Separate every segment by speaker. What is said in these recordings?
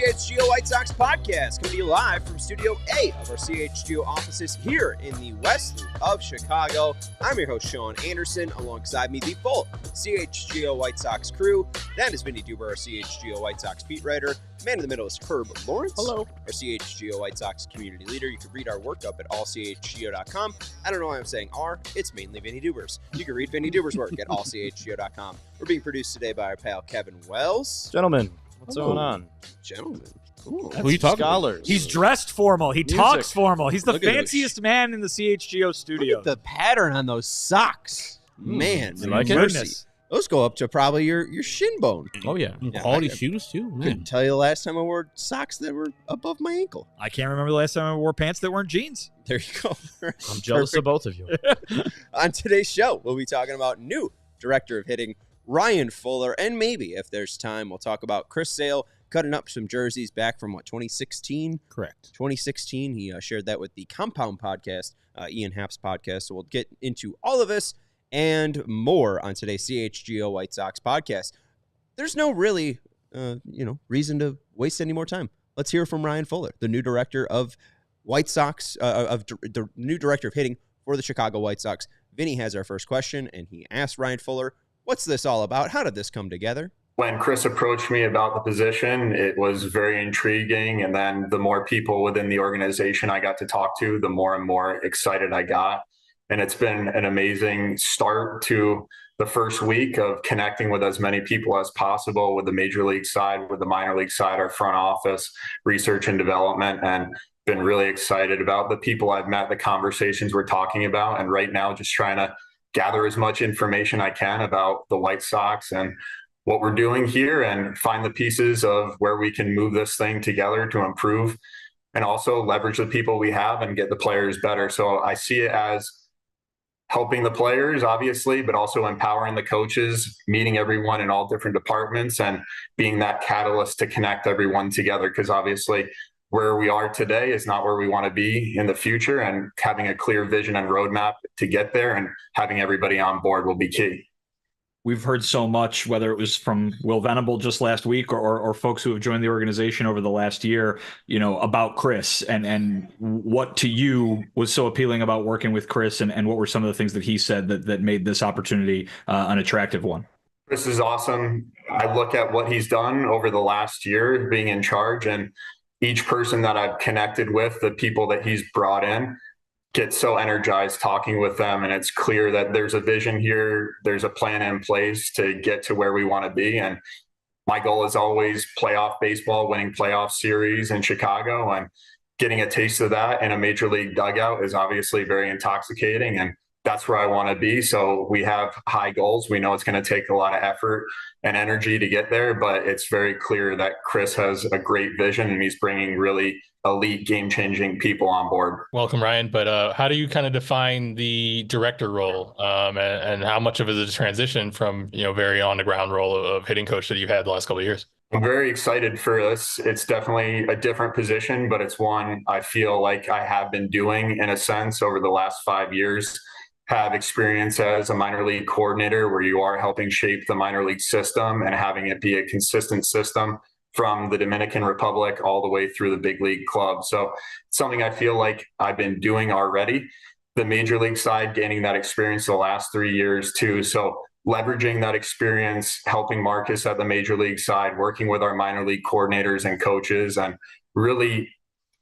Speaker 1: CHGO White Sox podcast coming to you live from Studio A of our CHGO offices here in the west loop of Chicago. I'm your host, Sean Anderson. Alongside me, the full CHGO White Sox crew. That is Vinnie Duber, our CHGO White Sox beat writer. Man in the middle is Herb Lawrence.
Speaker 2: Hello.
Speaker 1: Our CHGO White Sox community leader. You can read our work up at allchgo.com. I don't know why I'm saying R. It's mainly Vinnie Duber's. You can read Vinnie Duber's work at allchgo.com. We're being produced today by our pal Kevin Wells.
Speaker 2: Gentlemen, what's going on?
Speaker 1: Gentlemen.
Speaker 2: Ooh,
Speaker 3: who are you talking
Speaker 2: scholars.
Speaker 3: He's dressed formal. He talks formal. He's the
Speaker 1: Look at
Speaker 3: fanciest man in the CHGO studio.
Speaker 1: Look at the pattern on those socks. Man,
Speaker 2: You like
Speaker 1: mercy.
Speaker 3: Goodness.
Speaker 1: Those go up to probably your shin bone.
Speaker 2: Oh, yeah.
Speaker 3: Quality
Speaker 1: I
Speaker 3: shoes, too. Man.
Speaker 1: Couldn't tell you the last time I wore socks that were above my ankle.
Speaker 3: I can't remember the last time I wore pants that weren't jeans.
Speaker 1: There you go.
Speaker 2: I'm jealous of both of you.
Speaker 1: On today's show, we'll be talking about new director of hitting, Ryan Fuller, and maybe, if there's time, we'll talk about Chris Sale cutting up some jerseys back from, 2016?
Speaker 2: Correct.
Speaker 1: 2016. He shared that with the Compound podcast, Ian Happ's podcast. So we'll get into all of this and more on today's CHGO White Sox podcast. There's no really, reason to waste any more time. Let's hear from Ryan Fuller, the new director of White Sox, the new director of hitting for the Chicago White Sox. Vinny has our first question, and he asked Ryan Fuller, "What's this all about? How did this come together?"
Speaker 4: When Chris approached me about the position, it was very intriguing. And then the more people within the organization I got to talk to, the more and more excited I got. And it's been an amazing start to the first week of connecting with as many people as possible with the major league side, with the minor league side, our front office, research and development, and been really excited about the people I've met, the conversations we're talking about. And right now, just trying to gather as much information I can about the White Sox and what we're doing here and find the pieces of where we can move this thing together to improve and also leverage the people we have and get the players better. So I see it as helping the players, obviously, but also empowering the coaches, meeting everyone in all different departments and being that catalyst to connect everyone together. Because obviously where we are today is not where we want to be in the future, and having a clear vision and roadmap to get there and having everybody on board will be key.
Speaker 5: We've heard so much, whether it was from Will Venable just last week or folks who have joined the organization over the last year, about Chris and what to you was so appealing about working with Chris, and what were some of the things that he said that made this opportunity an attractive one?
Speaker 4: Chris is awesome. I look at what he's done over the last year being in charge, and each person that I've connected with, the people that he's brought in, get so energized talking with them, and it's clear that there's a vision here, there's a plan in place to get to where we want to be. And my goal is always playoff baseball, winning playoff series in Chicago, and getting a taste of that in a major league dugout is obviously very intoxicating, and that's where I want to be. So we have high goals. We know it's going to take a lot of effort and energy to get there, but it's very clear that Chris has a great vision, and he's bringing really elite, game-changing people on board.
Speaker 6: Welcome, Ryan. But how do you kind of define the director role, and how much of it is a transition from very on-the-ground role of hitting coach that you've had the last couple of years?
Speaker 4: I'm very excited for this. It's definitely a different position, but it's one I feel like I have been doing in a sense over the last 5 years. Have experience as a minor league coordinator where you are helping shape the minor league system and having it be a consistent system from the Dominican Republic all the way through the big league club. So it's something I feel like I've been doing already. The major league side, gaining that experience the last 3 years too. So leveraging that experience, helping Marcus at the major league side, working with our minor league coordinators and coaches, and really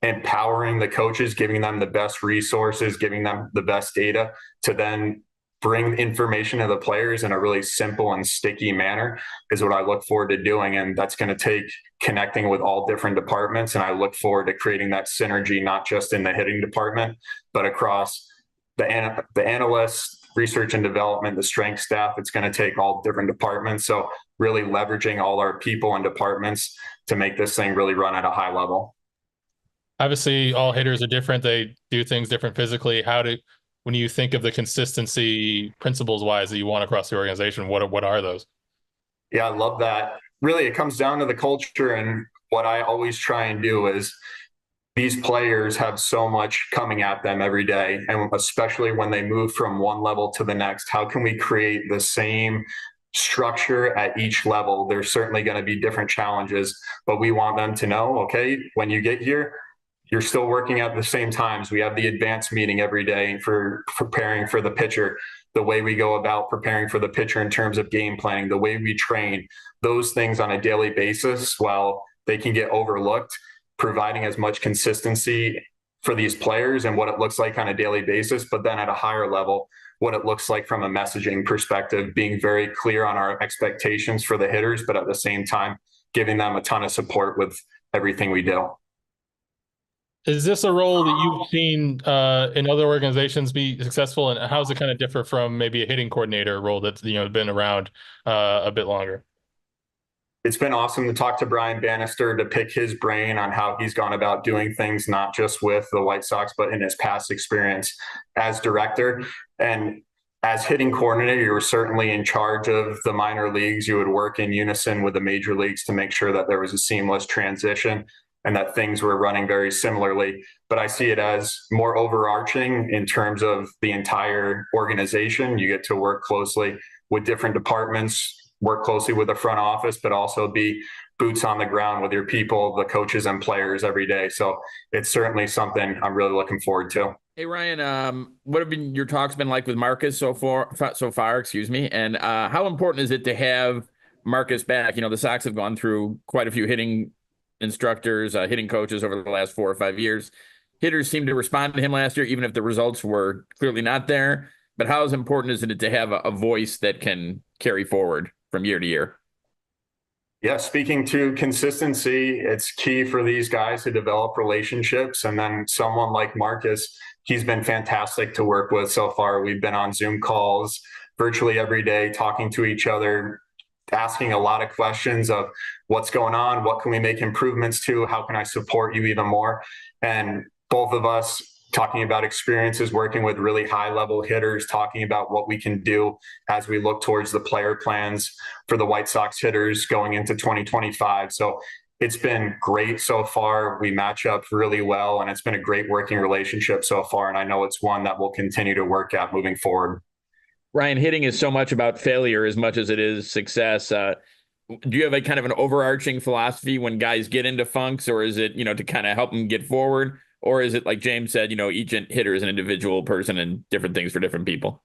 Speaker 4: empowering the coaches, giving them the best resources, giving them the best data to then bring information to the players in a really simple and sticky manner is what I look forward to doing. And that's going to take connecting with all different departments. And I look forward to creating that synergy, not just in the hitting department, but across the analysts, research and development, the strength staff. It's going to take all different departments. So really leveraging all our people and departments to make this thing really run at a high level.
Speaker 6: Obviously, all hitters are different. They do things different physically. When you think of the consistency principles wise that you want across the organization, what are those?
Speaker 4: Yeah, I love that. Really, it comes down to the culture. And what I always try and do is these players have so much coming at them every day. And especially when they move from one level to the next, how can we create the same structure at each level? There's certainly going to be different challenges, but we want them to know, okay, when you get here, you're still working at the same times. We have the advanced meeting every day for preparing for the pitcher, the way we go about preparing for the pitcher in terms of game planning, the way we train, those things on a daily basis, while they can get overlooked, providing as much consistency for these players and what it looks like on a daily basis, but then at a higher level, what it looks like from a messaging perspective, being very clear on our expectations for the hitters, but at the same time, giving them a ton of support with everything we do.
Speaker 6: Is this a role that you've seen in other organizations be successful, and how does it kind of differ from maybe a hitting coordinator role that's been around a bit longer?
Speaker 4: It's been awesome to talk to Brian Bannister, to pick his brain on how he's gone about doing things, not just with the White Sox, but in his past experience as director. And as hitting coordinator, you were certainly in charge of the minor leagues. You would work in unison with the major leagues to make sure that there was a seamless transition and that things were running very similarly. But I see it as more overarching in terms of the entire organization. You get to work closely with different departments, work closely with the front office, but also be boots on the ground with your people, the coaches and players every day. So it's certainly something I'm really looking forward to.
Speaker 7: Hey, Ryan, what have your talks been like with Marcus so far, and how important is it to have Marcus back? The Sox have gone through quite a few hitting instructors, hitting coaches over the last 4 or 5 years. Hitters seem to respond to him last year, even if the results were clearly not there. But how important is it to have a voice that can carry forward from year to year?
Speaker 4: Yeah, speaking to consistency, it's key for these guys to develop relationships. And then someone like Marcus, he's been fantastic to work with so far. We've been on Zoom calls virtually every day, talking to each other, asking a lot of questions of what's going on, what can we make improvements to, how can I support you even more? And both of us talking about experiences working with really high level hitters, talking about what we can do as we look towards the player plans for the White Sox hitters going into 2025. So it's been great so far. We match up really well, and it's been a great working relationship so far. And I know it's one that we'll continue to work at moving forward.
Speaker 7: Ryan, hitting is so much about failure as much as it is success. Do you have a kind of an overarching philosophy when guys get into funks, or is it, to kind of help them get forward? Or is it like James said, each hitter is an individual person and different things for different people?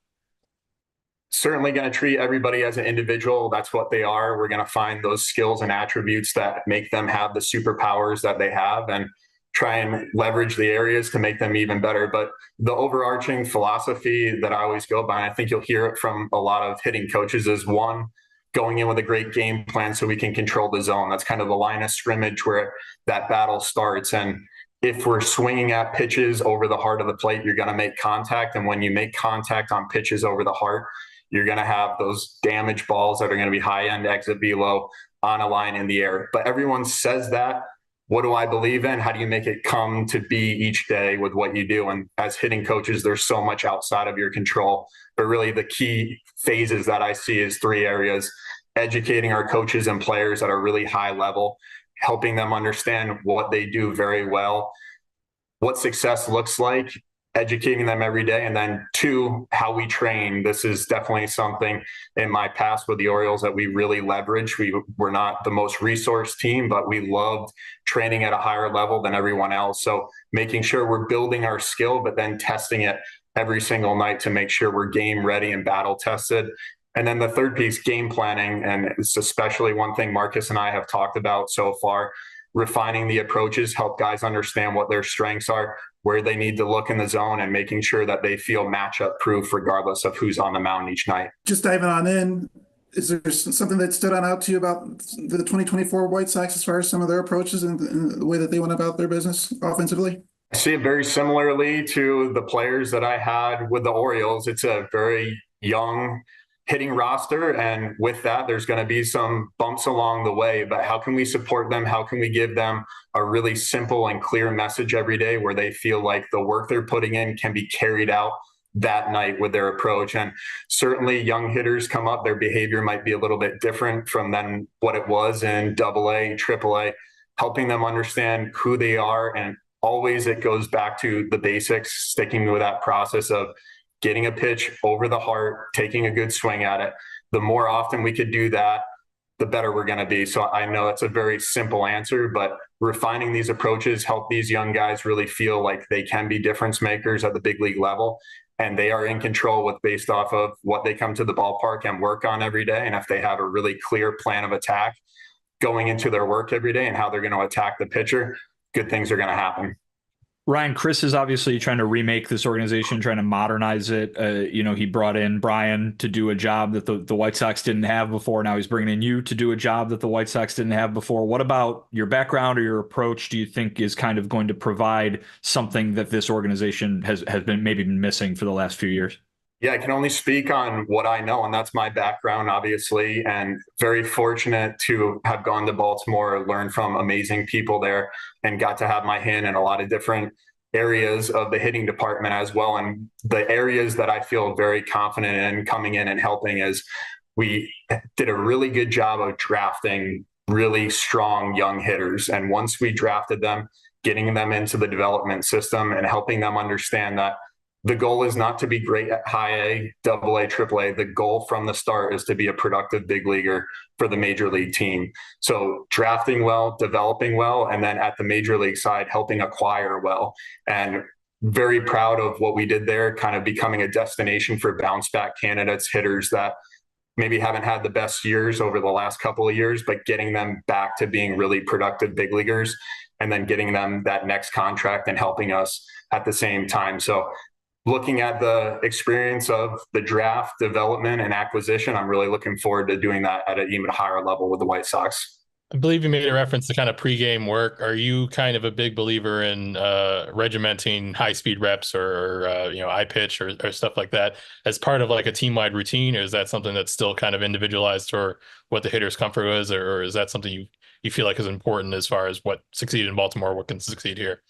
Speaker 4: Certainly going to treat everybody as an individual. That's what they are. We're going to find those skills and attributes that make them have the superpowers that they have and try and leverage the areas to make them even better. But the overarching philosophy that I always go by, and I think you'll hear it from a lot of hitting coaches, is one, going in with a great game plan so we can control the zone. That's kind of the line of scrimmage where that battle starts. And if we're swinging at pitches over the heart of the plate, you're going to make contact. And when you make contact on pitches over the heart, you're going to have those damaged balls that are going to be high end, exit velo, on a line in the air. But everyone says that. What do I believe in? How do you make it come to be each day with what you do? And as hitting coaches, there's so much outside of your control. But really the key phases that I see is 3 areas: educating our coaches and players at a really high level, helping them understand what they do very well, what success looks like, educating them every day. And then 2, how we train. This is definitely something in my past with the Orioles that we really leverage. We're not the most resourced team, but we loved training at a higher level than everyone else. So making sure we're building our skill, but then testing it every single night to make sure we're game ready and battle tested. And then the third piece, game planning. And it's especially one thing Marcus and I have talked about so far: refining the approaches, help guys understand what their strengths are, where they need to look in the zone, and making sure that they feel matchup proof regardless of who's on the mound each night.
Speaker 8: Just diving on in, is there something that stood out to you about the 2024 White Sox as far as some of their approaches and the way that they went about their business offensively?
Speaker 4: see it very similarly to the players that I had with the Orioles. It's a very young hitting roster. And with that, there's going to be some bumps along the way. But how can we support them? How can we give them a really simple and clear message every day where they feel like the work they're putting in can be carried out that night with their approach? And certainly young hitters come up, their behavior might be a little bit different from then what it was in AA, AAA, helping them understand who they are. And always it goes back to the basics, sticking with that process of getting a pitch over the heart, taking a good swing at it. The more often we could do that, the better we're going to be. So I know it's a very simple answer, but refining these approaches help these young guys really feel like they can be difference makers at the big league level. And they are in control with based off of what they come to the ballpark and work on every day. And if they have a really clear plan of attack going into their work every day and how they're going to attack the pitcher, good things are going to happen.
Speaker 5: Ryan, Chris is obviously trying to remake this organization, trying to modernize it. He brought in Brian to do a job that the White Sox didn't have before. Now he's bringing in you to do a job that the White Sox didn't have before. What about your background or your approach do you think is kind of going to provide something that this organization has been missing for the last few years?
Speaker 4: Yeah, I can only speak on what I know, and that's my background, obviously, and very fortunate to have gone to Baltimore, learned from amazing people there, and got to have my hand in a lot of different areas of the hitting department as well. And the areas that I feel very confident in coming in and helping is we did a really good job of drafting really strong young hitters. And once we drafted them, getting them into the development system and helping them understand that the goal is not to be great at high A, double A, triple A. The goal from the start is to be a productive big leaguer for the major league team. So drafting well, developing well, and then at the major league side, helping acquire well. And very proud of what we did there, kind of becoming a destination for bounce back candidates, hitters that maybe haven't had the best years over the last couple of years, but getting them back to being really productive big leaguers and then getting them that next contract and helping us at the same time. So looking at the experience of the draft, development, and acquisition, I'm really looking forward to doing that at an even higher level with the White Sox.
Speaker 6: I believe you made a reference to kind of pregame work. Are you kind of a big believer in regimenting high-speed reps or eye pitch or stuff like that as part of like a team-wide routine, or is that something that's still kind of individualized for what the hitter's comfort is, or is that something you feel like is important as far as what succeeded in Baltimore, what can succeed here?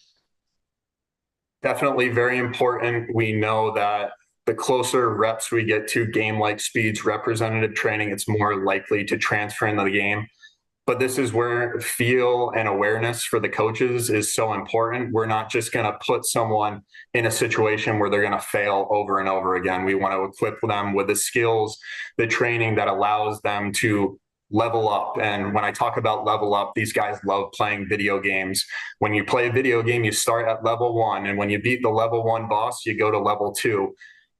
Speaker 4: Definitely very important. We know that the closer reps we get to game-like speeds, representative training, it's more likely to transfer into the game. But this is where feel and awareness for the coaches is so important. We're not just going to put someone in a situation where they're going to fail over and over again. We want to equip them with the skills, the training that allows them to level up. And when I talk about level up, these guys love playing video games. When you play a video game, you start at level 1. And when you beat the level 1 boss, you go to level 2.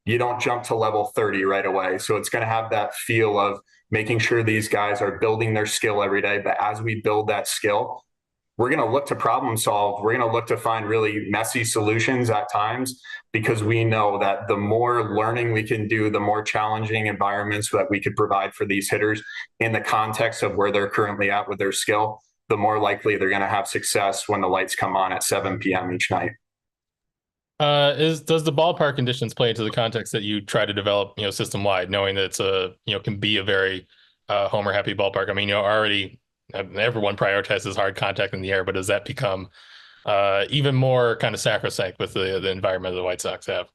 Speaker 4: You don't jump to level 30 right away. So it's going to have that feel of making sure these guys are building their skill every day. But as we build that skill, we're going to look to problem solve. We're going to look to find really messy solutions at times, because we know that the more learning we can do, the more challenging environments that we could provide for these hitters in the context of where they're currently at with their skill, the more likely they're going to have success when the lights come on at 7 p.m. each night.
Speaker 6: Does the ballpark conditions play into the context that you try to develop, system wide, knowing that it's can be a very homer happy ballpark? I mean, already everyone prioritizes hard contact in the air, but does that become even more kind of sacrosanct with the environment the White Sox have?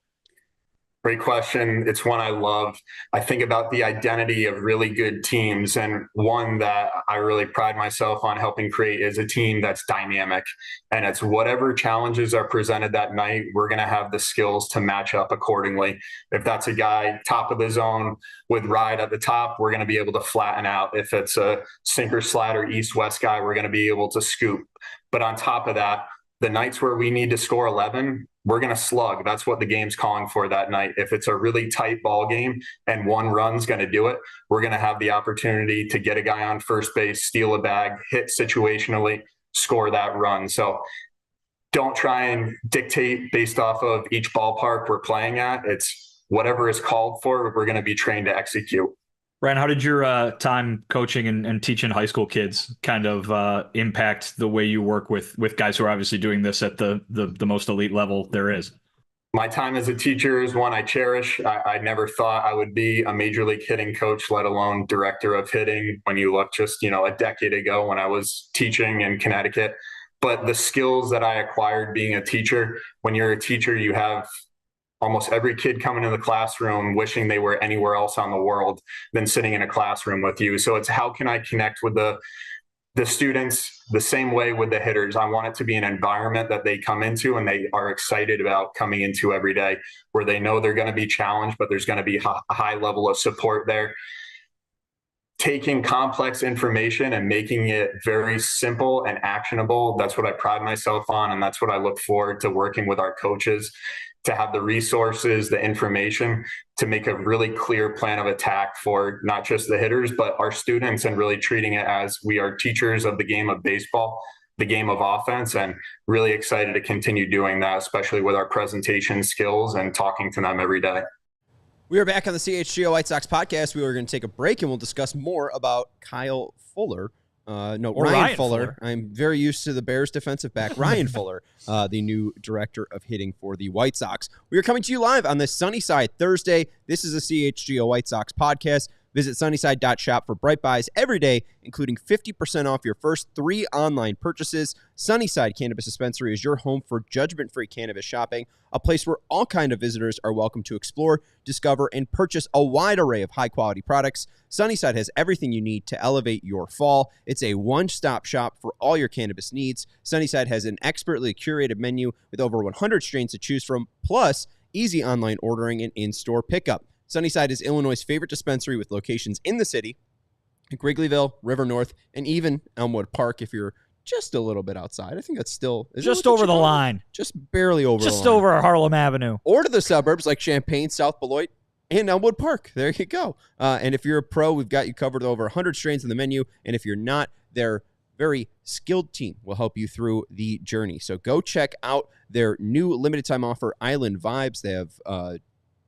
Speaker 4: Great question. It's one I love. I think about the identity of really good teams, and one that I really pride myself on helping create is a team that's dynamic. And it's whatever challenges are presented that night, we're going to have the skills to match up accordingly. If that's a guy top of the zone with ride at the top, we're going to be able to flatten out. If it's a sinker slider east-west guy, we're going to be able to scoop. But on top of that, the nights where we need to score 11, we're going to slug. That's what the game's calling for that night. If it's a really tight ball game and one run's going to do it, we're going to have the opportunity to get a guy on first base, steal a bag, hit situationally, score that run. So don't try and dictate based off of each ballpark we're playing at. It's whatever is called for, we're going to be trained to execute.
Speaker 5: Ryan, how did your time coaching and teaching high school kids kind of impact the way you work with guys who are obviously doing this at the most elite level there is?
Speaker 4: My time as a teacher is one I cherish. I never thought I would be a major league hitting coach, let alone director of hitting, when you look just, a decade ago when I was teaching in Connecticut. But the skills that I acquired being a teacher, when you're a teacher, you have almost every kid coming in the classroom wishing they were anywhere else on the world than sitting in a classroom with you. So it's how can I connect with the students the same way with the hitters. I want it to be an environment that they come into and they are excited about coming into every day, where they know they're going to be challenged, but there's going to be a high level of support there. Taking complex information and making it very simple and actionable. That's what I pride myself on. And that's what I look forward to working with our coaches, to have the resources, the information to make a really clear plan of attack for not just the hitters, but our students, and really treating it as we are teachers of the game of baseball, the game of offense, and really excited to continue doing that, especially with our presentation skills and talking to them every day.
Speaker 1: We are back on the CHGO White Sox podcast. We are going to take a break and we'll discuss more about Ryan Fuller. I'm very used to the Bears defensive back, Ryan Fuller, the new director of hitting for the White Sox. We are coming to you live on this Sunnyside Thursday. This is a CHGO White Sox podcast. Visit sunnyside.shop for bright buys every day, including 50% off your first 3 online purchases. Sunnyside Cannabis Dispensary is your home for judgment-free cannabis shopping, a place where all kind of visitors are welcome to explore, discover, and purchase a wide array of high-quality products. Sunnyside has everything you need to elevate your fall. It's a one-stop shop for all your cannabis needs. Sunnyside has an expertly curated menu with over 100 strains to choose from, plus easy online ordering and in-store pickup. Sunnyside is Illinois' favorite dispensary with locations in the city, Wrigleyville, River North, and even Elmwood Park if you're just a little bit outside. I think that's still...
Speaker 3: Just over the line.
Speaker 1: Just barely over the line.
Speaker 3: Just over Harlem Avenue.
Speaker 1: Or to the suburbs like Champaign, South Beloit, and Elmwood Park. There you go. And if you're a pro, we've got you covered with over 100 strains in the menu. And if you're not, their very skilled team will help you through the journey. So go check out their new limited time offer, Island Vibes. They have...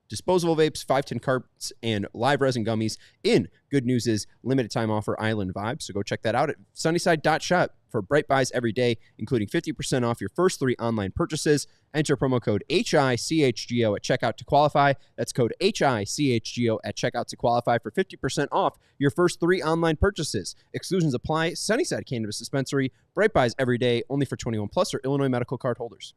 Speaker 1: disposable vapes, 510 carts, and live resin gummies in Good News is limited time offer Island Vibes. So go check that out at sunnyside.shop for bright buys every day, including 50% off your first 3 online purchases. Enter promo code HICHGO at checkout to qualify. That's code HICHGO at checkout to qualify for 50% off your first 3 online purchases. Exclusions apply. Sunnyside Cannabis Dispensary. Bright buys every day, only for 21 plus or Illinois medical card holders.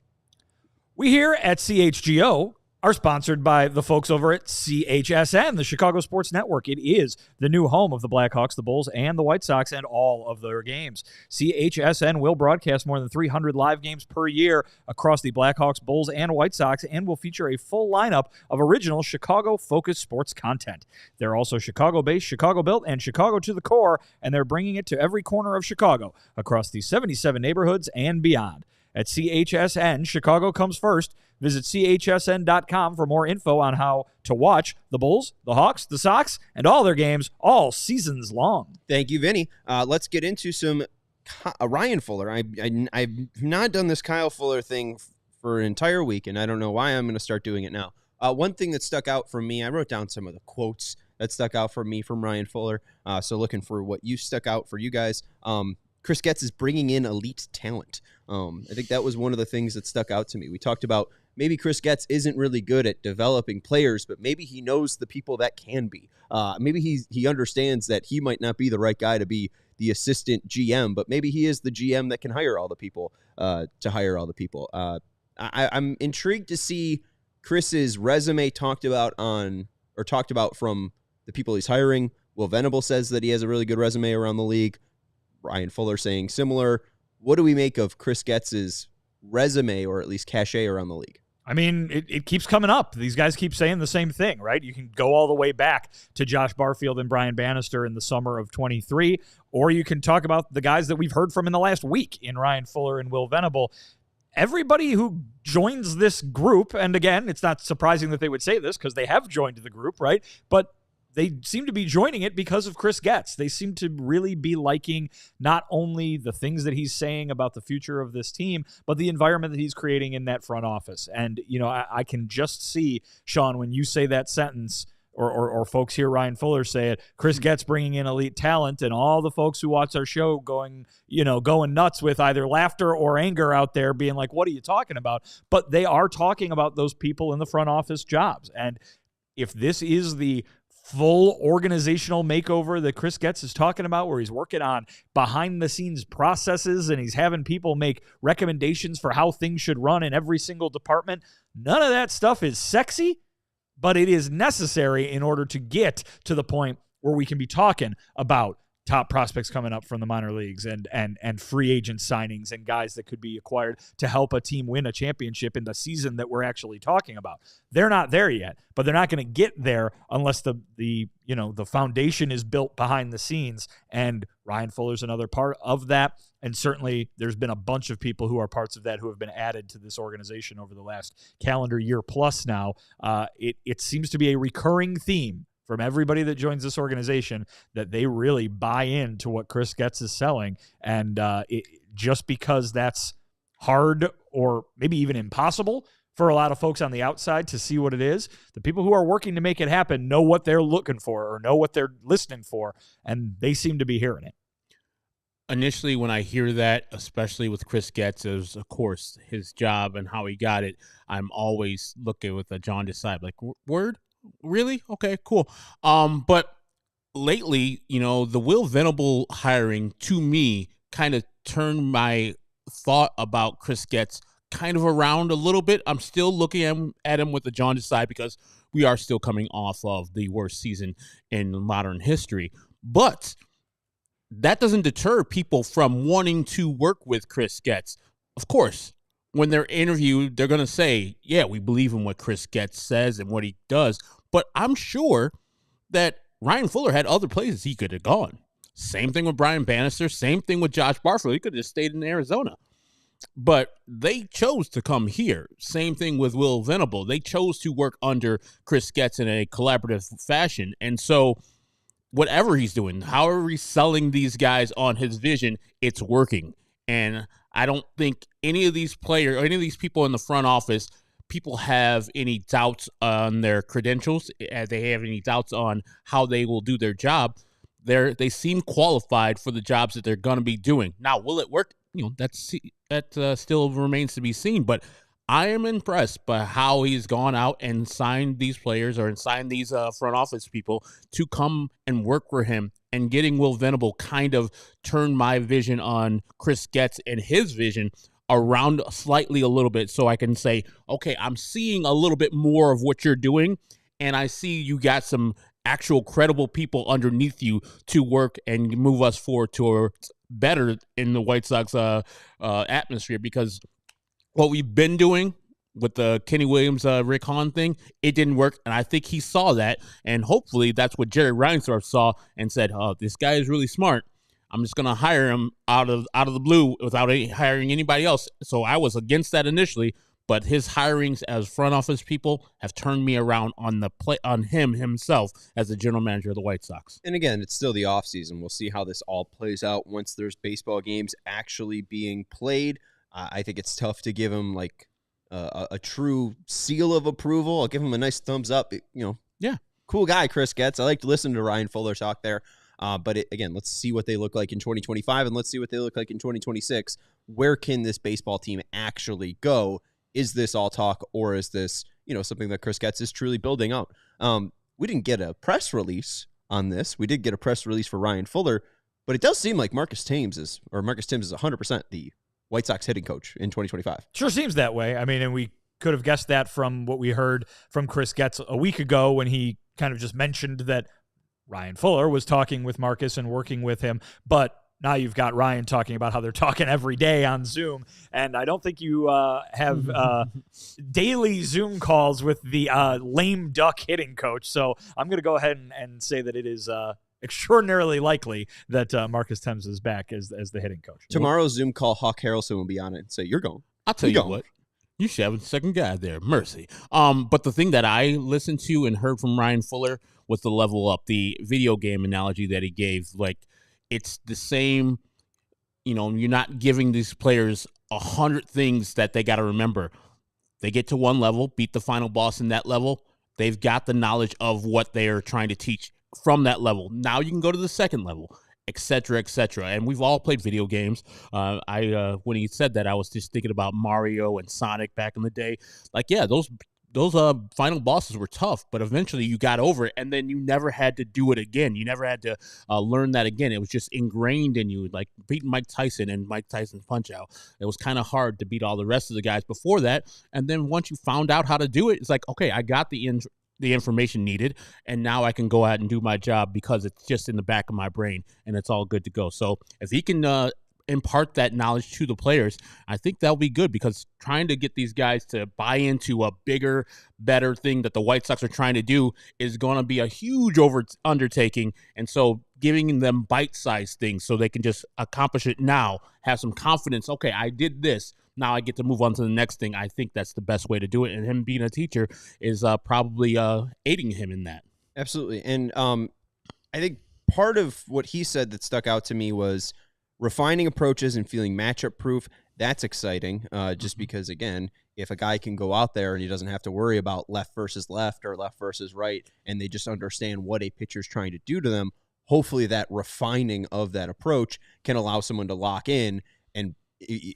Speaker 3: We here at CHGO are sponsored by the folks over at CHSN, the Chicago Sports Network. It is the new home of the Blackhawks, the Bulls, and the White Sox, and all of their games. CHSN will broadcast more than 300 live games per year across the Blackhawks, Bulls, and White Sox, and will feature a full lineup of original Chicago-focused sports content. They're also Chicago-based, Chicago-built, and Chicago to the core, and they're bringing it to every corner of Chicago across the 77 neighborhoods and beyond. At CHSN, Chicago comes first. Visit chsn.com for more info on how to watch the Bulls, the Hawks, the Sox, and all their games all seasons long.
Speaker 1: Thank you, Vinny. Let's get into some Ryan Fuller. I've not done this Kyle Fuller thing for an entire week, and I don't know why I'm going to start doing it now. One thing that stuck out for me, I wrote down some of the quotes that stuck out for me from Ryan Fuller, so looking for what you stuck out for you guys. Chris Getz is bringing in elite talent. I think that was one of the things that stuck out to me. We talked about maybe Chris Getz isn't really good at developing players, but maybe he knows the people that can be. Maybe he understands that he might not be the right guy to be the assistant GM, but maybe he is the GM that can hire all the people to hire all the people. I'm intrigued to see Chris's resume talked about from the people he's hiring. Will Venable says that he has a really good resume around the league. Ryan Fuller saying similar. What do we make of Chris Getz's resume, or at least cachet, around the league?
Speaker 3: I mean, it keeps coming up. These guys keep saying the same thing, right? You can go all the way back to Josh Barfield and Brian Bannister in the summer of 23, or you can talk about the guys that we've heard from in the last week in Ryan Fuller and Will Venable. Everybody who joins this group, and again, it's not surprising that they would say this because they have joined the group, right? But they seem to be joining it because of Chris Getz. They seem to really be liking not only the things that he's saying about the future of this team, but the environment that he's creating in that front office. And, you know, I can just see, Sean, when you say that sentence, or folks hear Ryan Fuller say it, Chris Getz bringing in elite talent, and all the folks who watch our show going nuts with either laughter or anger out there being like, what are you talking about? But they are talking about those people in the front office jobs. And if this is the full organizational makeover that Chris Getz is talking about, where he's working on behind the scenes processes and he's having people make recommendations for how things should run in every single department, none of that stuff is sexy, but it is necessary in order to get to the point where we can be talking about top prospects coming up from the minor leagues and free agent signings and guys that could be acquired to help a team win a championship in the season that we're actually talking about. They're not there yet, but they're not going to get there unless the foundation is built behind the scenes. And Ryan Fuller's another part of that. And certainly there's been a bunch of people who are parts of that who have been added to this organization over the last calendar year plus now. It seems to be a recurring theme from everybody that joins this organization that they really buy into what Chris Getz is selling. And just because that's hard or maybe even impossible for a lot of folks on the outside to see what it is, the people who are working to make it happen know what they're looking for or know what they're listening for, and they seem to be hearing it.
Speaker 9: Initially, when I hear that, especially with Chris Getz, as of course his job and how he got it, I'm always looking with a jaundiced side, like, word? Really? Okay, cool. But lately, the Will Venable hiring to me kind of turned my thought about Chris Getz kind of around a little bit. I'm still looking at him with the jaundiced side because we are still coming off of the worst season in modern history. But that doesn't deter people from wanting to work with Chris Getz. Of course, when they're interviewed, they're going to say, yeah, we believe in what Chris Getz says and what he does. But I'm sure that Ryan Fuller had other places he could have gone. Same thing with Brian Bannister. Same thing with Josh Barfield. He could have just stayed in Arizona. But they chose to come here. Same thing with Will Venable. They chose to work under Chris Getz in a collaborative fashion. And so whatever he's doing, however he's selling these guys on his vision, it's working. And I don't think any of these players or any of these people in the front office, people have any doubts on their credentials. They have any doubts on how they will do their job. They seem qualified for the jobs that they're going to be doing. Now, will it work? That still remains to be seen. But I am impressed by how he's gone out and signed these players or signed these front office people to come and work for him. And getting Will Venable kind of turned my vision on Chris Getz and his vision around slightly a little bit, so I can say, okay, I'm seeing a little bit more of what you're doing, and I see you got some actual credible people underneath you to work and move us forward to better in the White Sox atmosphere, because what we've been doing with the Kenny Williams, Rick Hahn thing, it didn't work, and I think he saw that, and hopefully that's what Jerry Reinsdorf saw and said, oh, this guy is really smart. I'm just going to hire him out of the blue without hiring anybody else. So I was against that initially, but his hirings as front office people have turned me around on him himself as the general manager of the White Sox.
Speaker 1: And again, it's still the offseason. We'll see how this all plays out once there's baseball games actually being played. I think it's tough to give him like a true seal of approval. I'll give him a nice thumbs up.
Speaker 9: Yeah,
Speaker 1: cool guy, Chris Getz. I like to listen to Ryan Fuller talk there. But again, let's see what they look like in 2025, and let's see what they look like in 2026. Where can this baseball team actually go? Is this all talk, or is this something that Chris Getz is truly building out? We didn't get a press release on this. We did get a press release for Ryan Fuller, but it does seem like Marcus Thames is 100% the White Sox hitting coach in 2025.
Speaker 3: Sure seems that way. I mean, and we could have guessed that from what we heard from Chris Getz a week ago when he kind of just mentioned that Ryan Fuller was talking with Marcus and working with him, but now you've got Ryan talking about how they're talking every day on Zoom, and I don't think you have daily Zoom calls with the lame duck hitting coach, so I'm going to go ahead and say that it is extraordinarily likely that Marcus Thames is back as the hitting coach.
Speaker 1: Tomorrow's Zoom call, Hawk Harrelson will be on it and say, you're going.
Speaker 9: I'll tell you what. You should have a second guy there. Mercy. But the thing that I listened to and heard from Ryan Fuller was the level up, the video game analogy that he gave. Like, it's the same, you're not giving these players 100 things that they got to remember. They get to one level, beat the final boss in that level, They've got the knowledge of what they are trying to teach from that level. Now you can go to the second level, et cetera, et cetera. And we've all played video games. When he said that, I was just thinking about Mario and Sonic back in the day. Like, yeah, those final bosses were tough, but eventually you got over it, and then you never had to do it again. You never had to learn that again. It was just ingrained in you, like beating Mike Tyson and Mike Tyson's Punch-Out. It was kind of hard to beat all the rest of the guys before that, and then once you found out how to do it, it's like, okay, I got the information needed, and now I can go out and do my job because it's just in the back of my brain, and it's all good to go. So if he can impart that knowledge to the players, I think that'll be good, because trying to get these guys to buy into a bigger, better thing that the White Sox are trying to do is going to be a huge undertaking. And so giving them bite-sized things so they can just accomplish it now, have some confidence. Okay, I did this. Now I get to move on to the next thing. I think that's the best way to do it. And him being a teacher is probably aiding him in that.
Speaker 1: Absolutely. And I think part of what he said that stuck out to me was refining approaches and feeling matchup proof. That's exciting, just because, again, if a guy can go out there and he doesn't have to worry about left versus left or left versus right, and they just understand what a pitcher's trying to do to them, hopefully that refining of that approach can allow someone to lock in and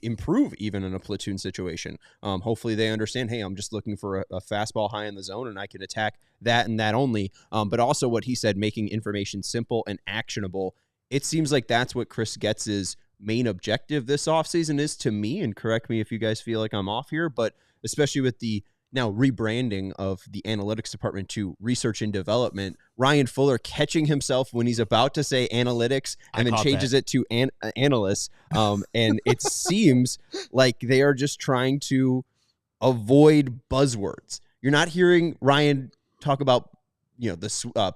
Speaker 1: improve even in a platoon situation. Hopefully they understand, hey, I'm just looking for a fastball high in the zone and I can attack that and that only. But also what he said, making information simple and actionable. It seems like that's what Chris Getz's main objective this offseason is to me, and correct me if you guys feel like I'm off here, but especially with the now rebranding of the analytics department to research and development, Ryan Fuller catching himself when he's about to say analytics and then changes it to analysts. And it seems like they are just trying to avoid buzzwords. You're not hearing Ryan talk about, the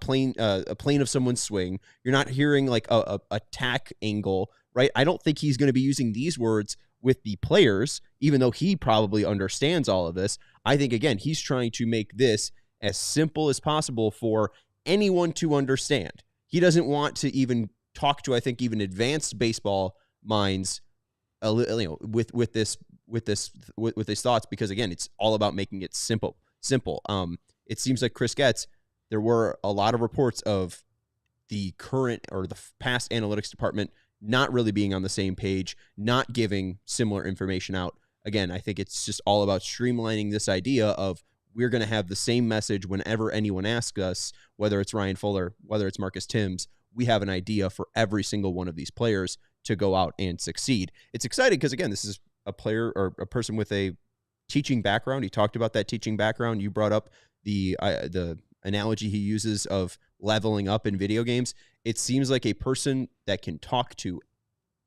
Speaker 1: plane of someone's swing. You're not hearing like a attack angle, right? I don't think he's going to be using these words with the players, even though he probably understands all of this. I think, again, he's trying to make this as simple as possible for anyone to understand. He doesn't want to even talk to, I think, even advanced baseball minds, with his thoughts, because, again, it's all about making it simple. It seems like Chris Getz, there were a lot of reports of the current or the past analytics department not really being on the same page, not giving similar information out. Again, I think it's just all about streamlining this idea of we're going to have the same message whenever anyone asks us, whether it's Ryan Fuller, whether it's Marcus Timms. We have an idea for every single one of these players to go out and succeed. It's exciting because, again, this is a player or a person with a teaching background. He talked about that teaching background. You brought up the analogy he uses of leveling up in video games. It seems like a person that can talk to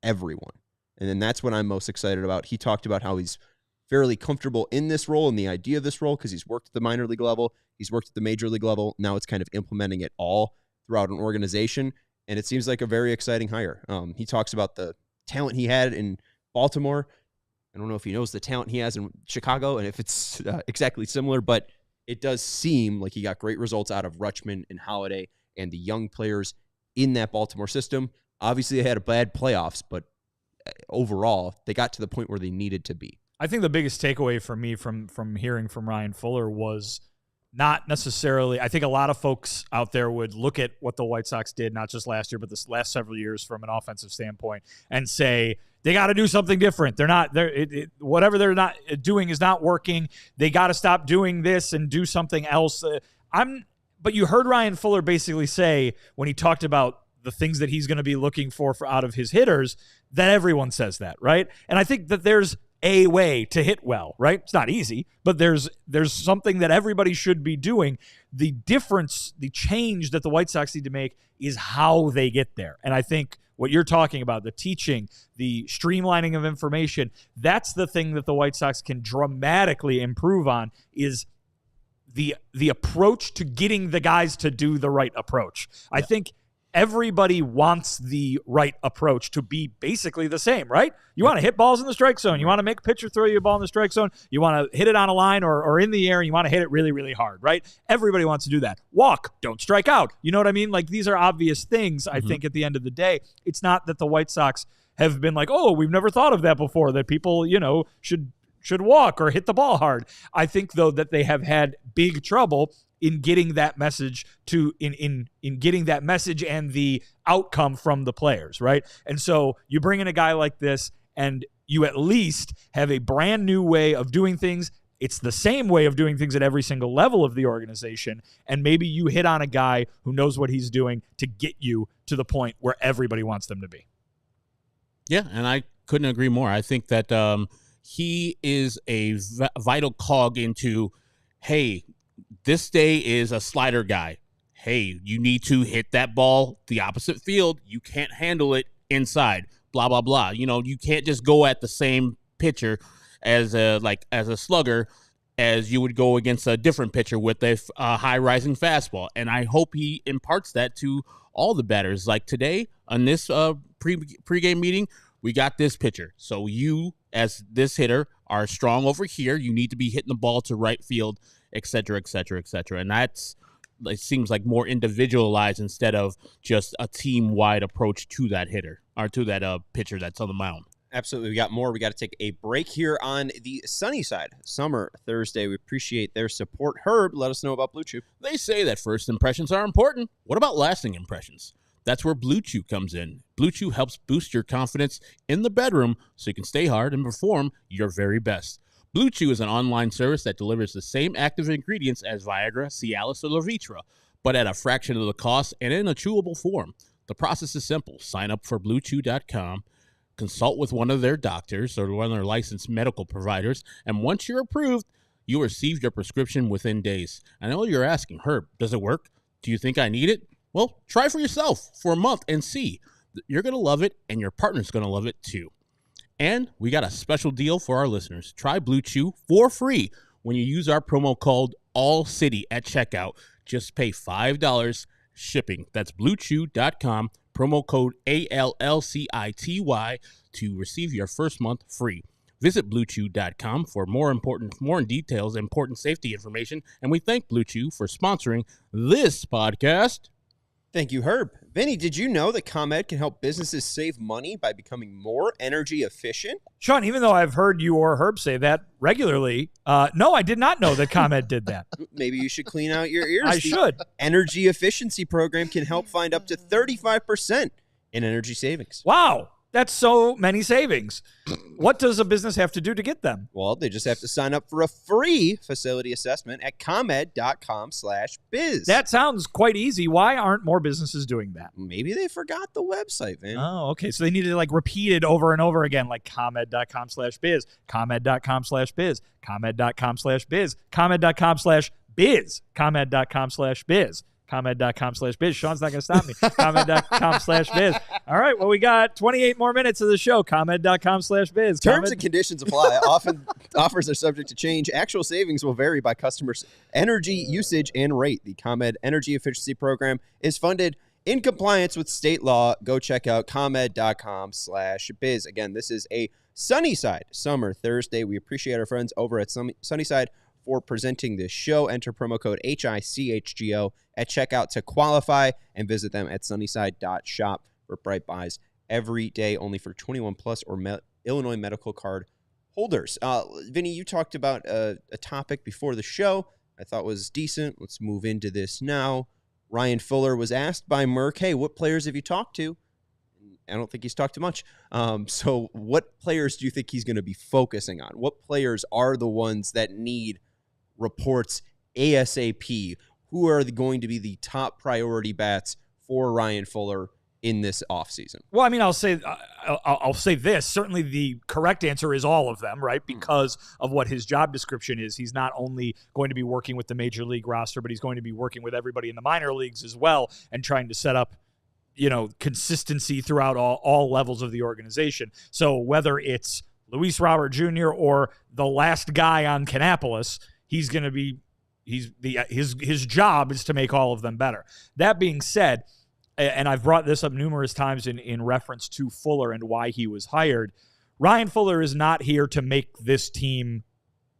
Speaker 1: everyone. And then that's what I'm most excited about. He talked about how he's fairly comfortable in this role and the idea of this role because he's worked at the minor league level. He's worked at the major league level. Now it's kind of implementing it all throughout an organization. And it seems like a very exciting hire. He talks about the talent he had in Baltimore. I don't know if he knows the talent he has in Chicago and if it's exactly similar, but it does seem like he got great results out of Rutschman and Holiday and the young players in that Baltimore system. Obviously, they had a bad playoffs, but overall, they got to the point where they needed to be.
Speaker 3: I think the biggest takeaway for me from hearing from Ryan Fuller was not necessarily, I think a lot of folks out there would look at what the White Sox did, not just last year, but this last several years from an offensive standpoint and say, they got to do something different. Whatever they're not doing is not working. They got to stop doing this and do something else. But you heard Ryan Fuller basically say when he talked about the things that he's going to be looking for out of his hitters, that everyone says that, right? And I think that there's a way to hit well, right? It's not easy, but there's something that everybody should be doing. The difference, the change that the White Sox need to make is how they get there. And I think what you're talking about, the teaching, the streamlining of information, that's the thing that the White Sox can dramatically improve on is the approach to getting the guys to do the right approach. Yeah. I think everybody wants the right approach to be basically the same, right? You want to hit balls in the strike zone. You want to make a pitcher throw you a ball in the strike zone. You want to hit it on a line or in the air, and you want to hit it really, really hard, right? Everybody wants to do that. Walk, don't strike out. You know what I mean? Like, these are obvious things, I think, at the end of the day. It's not that the White Sox have been like, oh, we've never thought of that before, that people, should walk or hit the ball hard. I think, though, that they have had big trouble in getting that message to in getting that message and the outcome from the players, right? And so you bring in a guy like this, and you at least have a brand new way of doing things. It's the same way of doing things at every single level of the organization, and maybe you hit on a guy who knows what he's doing to get you to the point where everybody wants them to be.
Speaker 9: Yeah, and I couldn't agree more. I think that he is a vital cog into, hey, this day is a slider guy. Hey, you need to hit that ball the opposite field. You can't handle it inside, blah, blah, blah. You can't just go at the same pitcher as a slugger as you would go against a different pitcher with a high rising fastball. And I hope he imparts that to all the batters. Like today on this pregame meeting, we got this pitcher. So you, as this hitter, are strong over here. You need to be hitting the ball to right field, et cetera, et cetera, et cetera. And it seems like more individualized instead of just a team-wide approach to that hitter or to that pitcher that's on the mound.
Speaker 1: Absolutely. We got more. We got to take a break here on the sunny side. Summer Thursday. We appreciate their support. Herb, let us know about Blue Chew.
Speaker 9: They say that first impressions are important. What about lasting impressions? That's where Blue Chew comes in. Blue Chew helps boost your confidence in the bedroom so you can stay hard and perform your very best. Blue Chew is an online service that delivers the same active ingredients as Viagra, Cialis, or Levitra, but at a fraction of the cost and in a chewable form. The process is simple. Sign up for BlueChew.com, consult with one of their doctors or one of their licensed medical providers, and once you're approved, you'll receive your prescription within days. I know you're asking, Herb, does it work? Do you think I need it? Well, try for yourself for a month and see. You're going to love it, and your partner's going to love it too. And we got a special deal for our listeners. Try Blue Chew for free when you use our promo code ALLCITY at checkout. Just pay $5 shipping. That's BlueChew.com, promo code ALLCITY to receive your first month free. Visit BlueChew.com for more details, important safety information, and we thank Blue Chew for sponsoring this podcast.
Speaker 1: Thank you, Herb. Vinny, did you know that ComEd can help businesses save money by becoming more energy efficient?
Speaker 3: Sean, even though I've heard you or Herb say that regularly, no, I did not know that ComEd did that.
Speaker 1: Maybe you should clean out your ears.
Speaker 3: I should.
Speaker 1: Energy efficiency program can help find up to 35% in energy savings.
Speaker 3: Wow. That's so many savings. What does a business have to do to get them?
Speaker 1: Well, they just have to sign up for a free facility assessment at ComEd.com/biz.
Speaker 3: That sounds quite easy. Why aren't more businesses doing that?
Speaker 1: Maybe they forgot the website, man.
Speaker 3: Oh, okay. So they need to repeat it over and over again, like ComEd.com/biz, ComEd.com/biz, ComEd.com/biz, ComEd.com/biz, ComEd.com/biz. ComEd.com/biz. Sean's not going to stop me. ComEd.com/biz. All right. Well, we got 28 more minutes of the show. ComEd.com/biz.
Speaker 1: Terms and conditions apply. Often offers are subject to change. Actual savings will vary by customers' energy usage and rate. The ComEd Energy Efficiency Program is funded in compliance with state law. Go check out ComEd.com/biz. Again, this is a Sunnyside Summer Thursday. We appreciate our friends over at Sunnyside for presenting this show. Enter promo code HICHGO at checkout to qualify, and visit them at sunnyside.shop for bright buys every day, only for 21 plus or Illinois medical card holders. Vinny, you talked about a topic before the show I thought was decent. Let's move into this now. Ryan Fuller was asked by Merck, hey, what players have you talked to? I don't think he's talked to much. So what players do you think he's going to be focusing on? What players are the ones that need reports ASAP? Who are going to be the top priority bats for Ryan Fuller in this offseason?
Speaker 3: Well, I mean, I'll say this. Certainly the correct answer is all of them, right? Because of what his job description is. He's not only going to be working with the major league roster, but he's going to be working with everybody in the minor leagues as well and trying to set up, consistency throughout all levels of the organization. So whether it's Luis Robert Jr. or the last guy on Kannapolis, he's going to be his job is to make all of them better. That being said, and I've brought this up numerous times in reference to Fuller and why he was hired, Ryan Fuller is not here to make this team,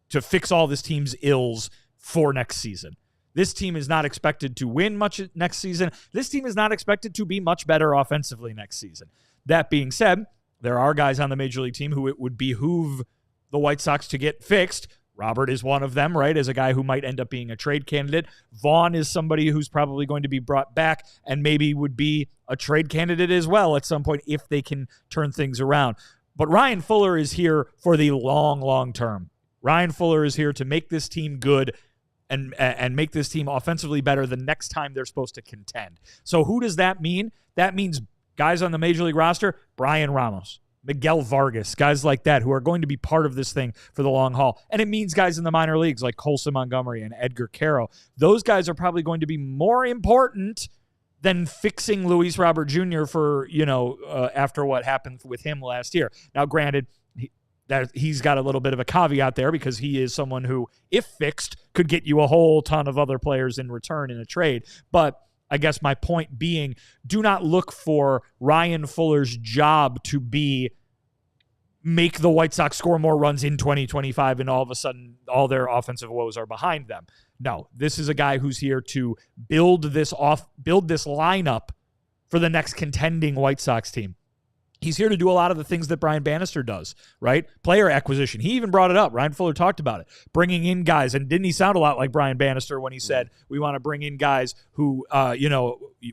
Speaker 3: to fix all this team's ills for next season. This team is not expected to win much next season. This team is not expected to be much better offensively next season. That being said, there are guys on the major league team who it would behoove the White Sox to get fixed. Robert is one of them, right, as a guy who might end up being a trade candidate. Vaughn is somebody who's probably going to be brought back and maybe would be a trade candidate as well at some point if they can turn things around. But Ryan Fuller is here for the long, long term. Ryan Fuller is here to make this team good and make this team offensively better the next time they're supposed to contend. So who does that mean? That means guys on the Major League roster, Brian Ramos, Miguel Vargas, guys like that who are going to be part of this thing for the long haul. And it means guys in the minor leagues like Colson Montgomery and Edgar Caro. Those guys are probably going to be more important than fixing Luis Robert Jr. for, after what happened with him last year. Now, granted, he's got a little bit of a caveat there because he is someone who, if fixed, could get you a whole ton of other players in return in a trade. But I guess my point being, do not look for Ryan Fuller's job to be make the White Sox score more runs in 2025 and all of a sudden all their offensive woes are behind them. No, this is a guy who's here to build this lineup for the next contending White Sox team. He's here to do a lot of the things that Brian Bannister does, right? Player acquisition. He even brought it up. Ryan Fuller talked about it. Bringing in guys. And didn't he sound a lot like Brian Bannister when he said, we want to bring in guys who,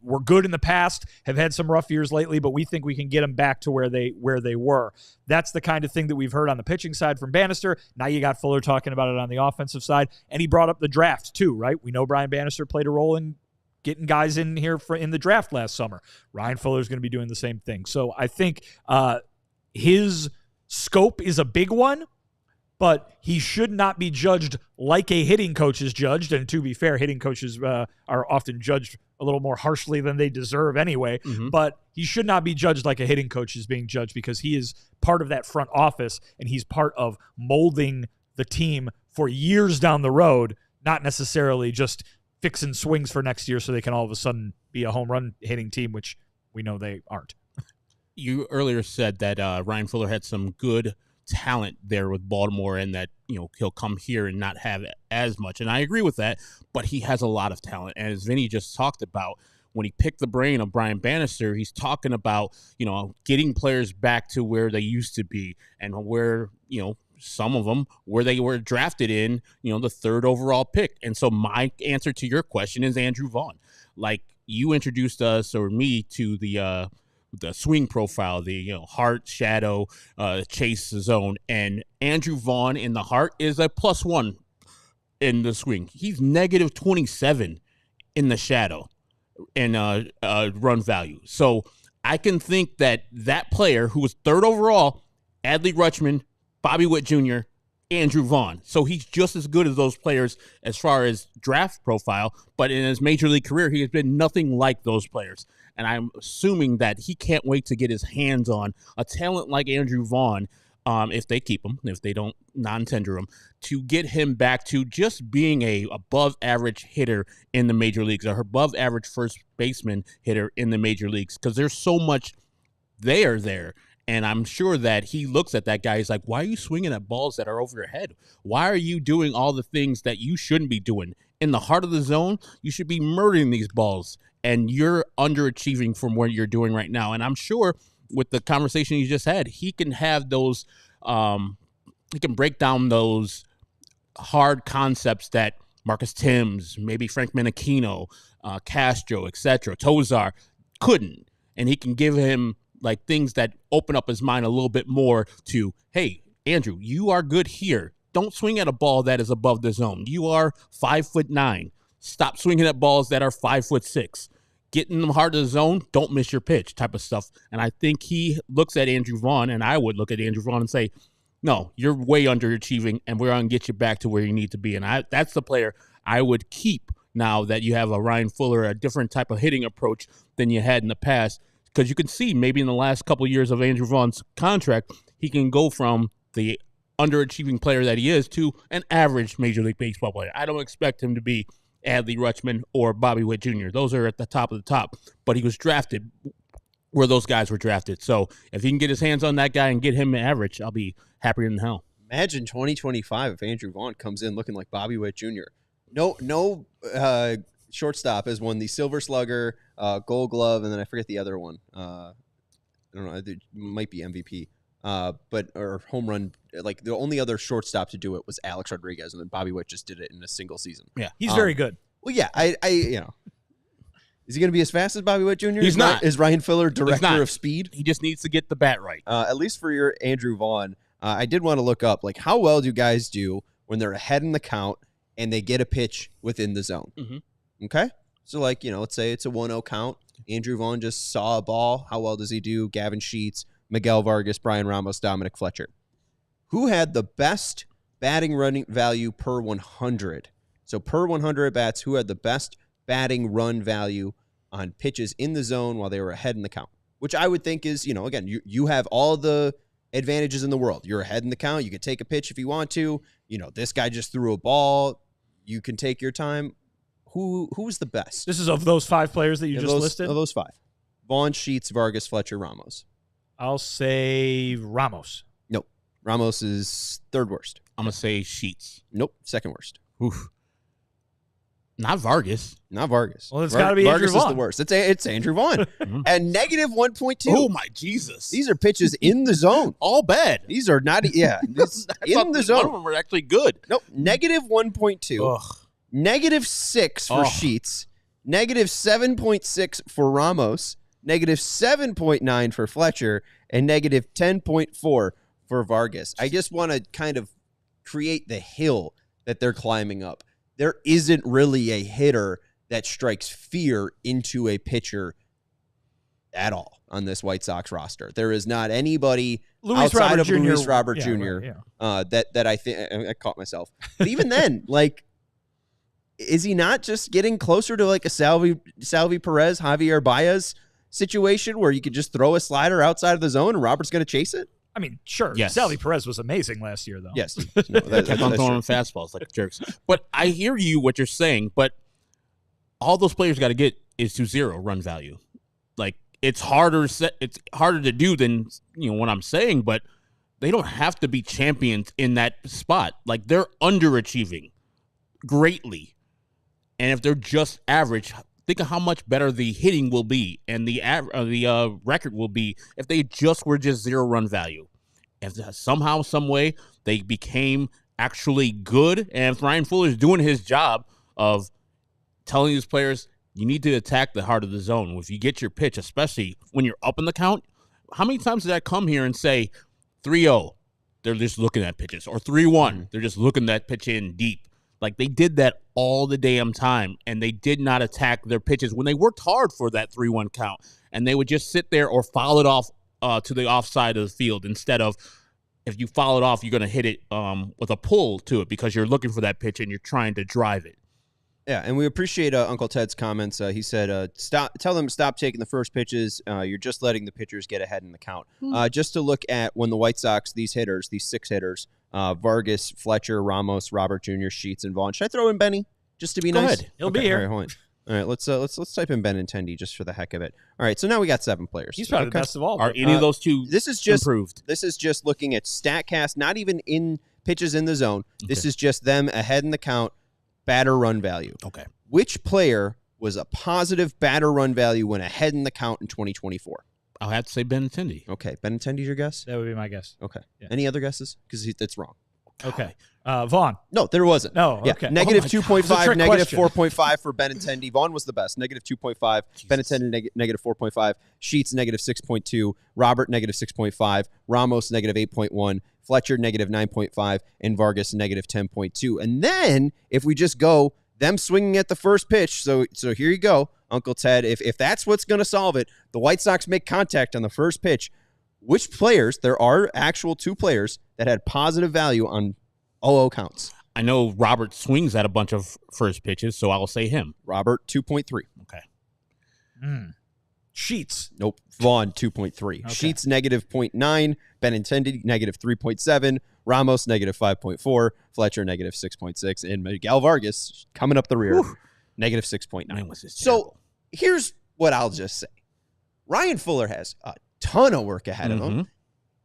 Speaker 3: were good in the past, have had some rough years lately, but we think we can get them back to where they were. That's the kind of thing that we've heard on the pitching side from Bannister. Now you got Fuller talking about it on the offensive side. And he brought up the draft too, right? We know Brian Bannister played a role in getting guys in here in the draft last summer. Ryan Fuller is going to be doing the same thing. So I think his scope is a big one, but he should not be judged like a hitting coach is judged. And to be fair, hitting coaches are often judged a little more harshly than they deserve anyway. Mm-hmm. But he should not be judged like a hitting coach is being judged because he is part of that front office and he's part of molding the team for years down the road, not necessarily just fixing swings for next year so they can all of a sudden be a home run hitting team, which we know they aren't.
Speaker 9: You earlier said that Ryan Fuller had some good talent there with Baltimore and that, he'll come here and not have as much. And I agree with that, but he has a lot of talent. And as Vinny just talked about, when he picked the brain of Brian Bannister, he's talking about, getting players back to where they used to be and where, some of them where they were drafted in, the third overall pick. And so my answer to your question is Andrew Vaughn. Like you introduced us or me to the swing profile, the heart, shadow, chase zone, and Andrew Vaughn in the heart is a +1 in the swing. He's -27 in the shadow and run value. So I can think that player who was third overall, Adley Rutschman, Bobby Witt Jr., Andrew Vaughn. So he's just as good as those players as far as draft profile, but in his major league career, he has been nothing like those players. And I'm assuming that he can't wait to get his hands on a talent like Andrew Vaughn, if they keep him, if they don't non-tender him, to get him back to just being a above-average hitter in the major leagues, or above-average first baseman hitter in the major leagues, because there's so much there. And I'm sure that he looks at that guy. He's like, why are you swinging at balls that are over your head? Why are you doing all the things that you shouldn't be doing? In the heart of the zone, you should be murdering these balls. And you're underachieving from what you're doing right now. And I'm sure with the conversation you just had, he can have those, he can break down those hard concepts that Marcus Timms, maybe Frank Menachino, Castro, etc., Tozar couldn't. And he can give him like things that open up his mind a little bit more to, hey, Andrew, you are good here. Don't swing at a ball that is above the zone. You are 5'9". Stop swinging at balls that are 5'6". Get in the heart of the zone. Don't miss your pitch type of stuff. And I think he looks at Andrew Vaughn, and I would look at Andrew Vaughn and say, no, you're way underachieving, and we're going to get you back to where you need to be. And that's the player I would keep now that you have a Ryan Fuller, a different type of hitting approach than you had in the past. Because you can see maybe in the last couple of years of Andrew Vaughn's contract, he can go from the underachieving player that he is to an average Major League Baseball player. I don't expect him to be Adley Rutschman or Bobby Witt Jr. Those are at the top of the top. But he was drafted where those guys were drafted. So if he can get his hands on that guy and get him average, I'll be happier than hell.
Speaker 1: Imagine 2025 if Andrew Vaughn comes in looking like Bobby Witt Jr. No shortstop has won the Silver Slugger, Gold Glove, and then I forget the other one. I don't know. It might be MVP. or home run. Like the only other shortstop to do it was Alex Rodriguez, and then Bobby Witt just did it in a single season.
Speaker 9: Yeah,
Speaker 3: he's very good.
Speaker 1: Well, yeah, I is he going to be as fast as Bobby Witt Jr.?
Speaker 9: He's not.
Speaker 1: Is Ryan Filler director of speed?
Speaker 9: He just needs to get the bat right.
Speaker 1: At least for your Andrew Vaughn, I did want to look up like how well do guys do when they're ahead in the count and they get a pitch within the zone.
Speaker 9: Mm-hmm.
Speaker 1: Okay, so like let's say it's a 1-0 count. Andrew Vaughn just saw a ball. How well does he do? Gavin Sheets, Miguel Vargas, Brian Ramos, Dominic Fletcher. Who had the best batting running value per 100? So per 100 at-bats, who had the best batting run value on pitches in the zone while they were ahead in the count? Which I would think is, again, you have all the advantages in the world. You're ahead in the count. You can take a pitch if you want to. This guy just threw a ball. You can take your time. Who's the best?
Speaker 3: This is of those 5 players that you just listed?
Speaker 1: Of those 5. Vaughn, Sheets, Vargas, Fletcher, Ramos.
Speaker 3: I'll say Ramos.
Speaker 1: Nope. Ramos is 3rd worst.
Speaker 9: I'm going to say Sheets.
Speaker 1: Nope. 2nd worst.
Speaker 9: Oof. Not Vargas.
Speaker 1: Not Vargas.
Speaker 3: Well, it's got to be Andrew Vaughn.
Speaker 1: Vargas is the worst. It's Andrew Vaughn. And negative 1.2.
Speaker 9: Oh, my Jesus.
Speaker 1: These are pitches in the zone.
Speaker 9: All bad.
Speaker 1: These are not, this in the zone.
Speaker 9: One of them were actually good.
Speaker 1: Nope. Negative 1.2. Negative 6 for Sheets. Negative 7.6 for Ramos. Negative 7.9 for Fletcher. And negative 10.4 for Vargas. I just want to kind of create the hill that they're climbing up. There isn't really a hitter that strikes fear into a pitcher at all on this White Sox roster. There is not anybody outside of Luis Robert Jr. That I think I caught myself. But even then, like, is he not just getting closer to like a Salvi Perez, Javier Baez situation where you could just throw a slider outside of the zone and Robert's going to chase it?
Speaker 3: I mean, sure.
Speaker 9: Yes.
Speaker 3: Salvi Perez was amazing last year, though.
Speaker 1: Yes.
Speaker 9: No, kept on throwing fastballs like jerks. But I hear you, what you're saying, but all those players got to get is to 0 run value. Like, it's harder to do than, what I'm saying, but they don't have to be champions in that spot. Like, they're underachieving greatly. And if they're just average, think of how much better the hitting will be and the record will be if they were just 0 run value. If somehow, some way, they became actually good, and if Ryan Fuller is doing his job of telling these players, you need to attack the heart of the zone. If you get your pitch, especially when you're up in the count, how many times did I come here and say 3-0, they're just looking at pitches, or 3-1, they're just looking at pitch in deep. Like, they did that all the damn time, and they did not attack their pitches when they worked hard for that 3-1 count, and they would just sit there or foul it off to the offside of the field instead of, if you foul it off, you're going to hit it with a pull to it because you're looking for that pitch and you're trying to drive it.
Speaker 1: Yeah, and we appreciate Uncle Ted's comments. He said, tell them to stop taking the first pitches. You're just letting the pitchers get ahead in the count. Just to look at when the White Sox, these 6 hitters, Vargas, Fletcher, Ramos, Robert Jr., Sheets, and Vaughn. Should I throw in Benny just to be nice?
Speaker 3: Ahead. He'll be here.
Speaker 1: All right, hold on. All right, let's type in Benintendi just for the heck of it. All right, so now we got 7 players.
Speaker 3: He's probably the best of all.
Speaker 9: Are any of those two improved?
Speaker 1: This is just looking at StatCast, not even in pitches in the zone. Okay. This is just them ahead in the count, batter run value.
Speaker 9: Okay.
Speaker 1: Which player was a positive batter run value when ahead in the count in 2024?
Speaker 9: I'll have to say Benintendi.
Speaker 1: Okay, Benintendi's your guess?
Speaker 3: That would be my guess.
Speaker 1: Okay.
Speaker 3: Yeah.
Speaker 1: Any other guesses? Because that's wrong.
Speaker 3: Okay. Vaughn.
Speaker 1: No, there wasn't.
Speaker 3: No,
Speaker 1: yeah.
Speaker 3: okay.
Speaker 1: Negative 2.5, negative 4.5 for Benintendi. Vaughn was the best. Negative 2.5. Benintendi, negative 4.5. Sheets, negative 6.2. Robert, negative 6.5. Ramos, negative 8.1. Fletcher, negative 9.5. And Vargas, negative 10.2. And then, if we just go, them swinging at the first pitch. So here you go, Uncle Ted. If that's what's going to solve it, the White Sox make contact on the first pitch. Which players, there are actual 2 players that had positive value on 0-0 counts.
Speaker 9: I know Robert swings at a bunch of first pitches, so I'll say him.
Speaker 1: Robert, 2.3.
Speaker 9: Okay.
Speaker 3: Sheets.
Speaker 1: Nope. Vaughn, 2.3. Okay. Sheets, negative 0.9. Benintendi, negative 3.7. Ramos, negative 5.4. Fletcher, negative 6.6. And Miguel Vargas, coming up the rear, negative 6.9. So here's what I'll just say. Ryan Fuller has a ton of work ahead of him.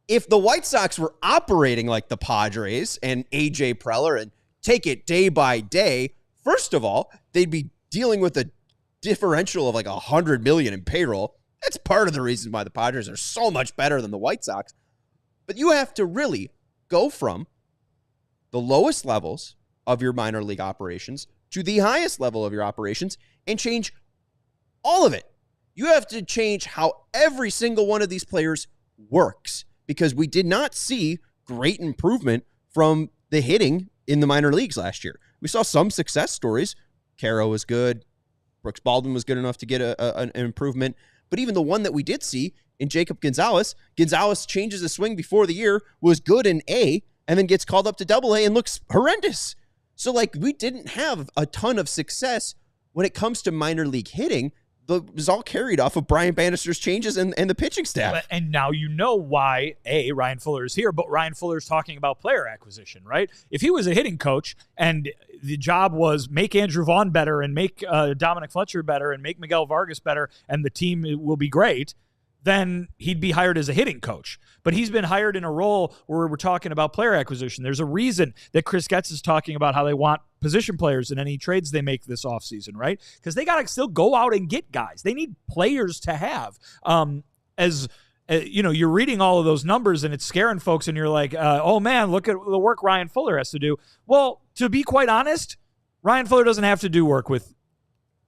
Speaker 1: If the White Sox were operating like the Padres and A.J. Preller and take it day by day, first of all, they'd be dealing with a differential of like $100 million in payroll. That's part of the reason why the Padres are so much better than the White Sox. But you have to really go from the lowest levels of your minor league operations to the highest level of your operations and change all of it. You have to change how every single one of these players works, because we did not see great improvement from the hitting in the minor leagues last year. We saw some success stories. Caro was good. Brooks Baldwin was good enough to get an improvement. But even the one that we did see in Jacob Gonzalez changes his swing before the year, was good in A, and then gets called up to AA and looks horrendous. So, like, we didn't have a ton of success when it comes to minor league hitting. It was all carried off of Brian Bannister's changes and the pitching staff.
Speaker 3: And now you know why, Ryan Fuller is here, but Ryan Fuller's talking about player acquisition, right? If he was a hitting coach and the job was make Andrew Vaughn better and make Dominic Fletcher better and make Miguel Vargas better and the team will be great, then he'd be hired as a hitting coach. But he's been hired in a role where we're talking about player acquisition. There's a reason that Chris Getz is talking about how they want position players in any trades they make this offseason, right? Because they got to still go out and get guys. They need players to have. You're reading all of those numbers and it's scaring folks and you're like, oh man, look at the work Ryan Fuller has to do. Well, to be quite honest, Ryan Fuller doesn't have to do work with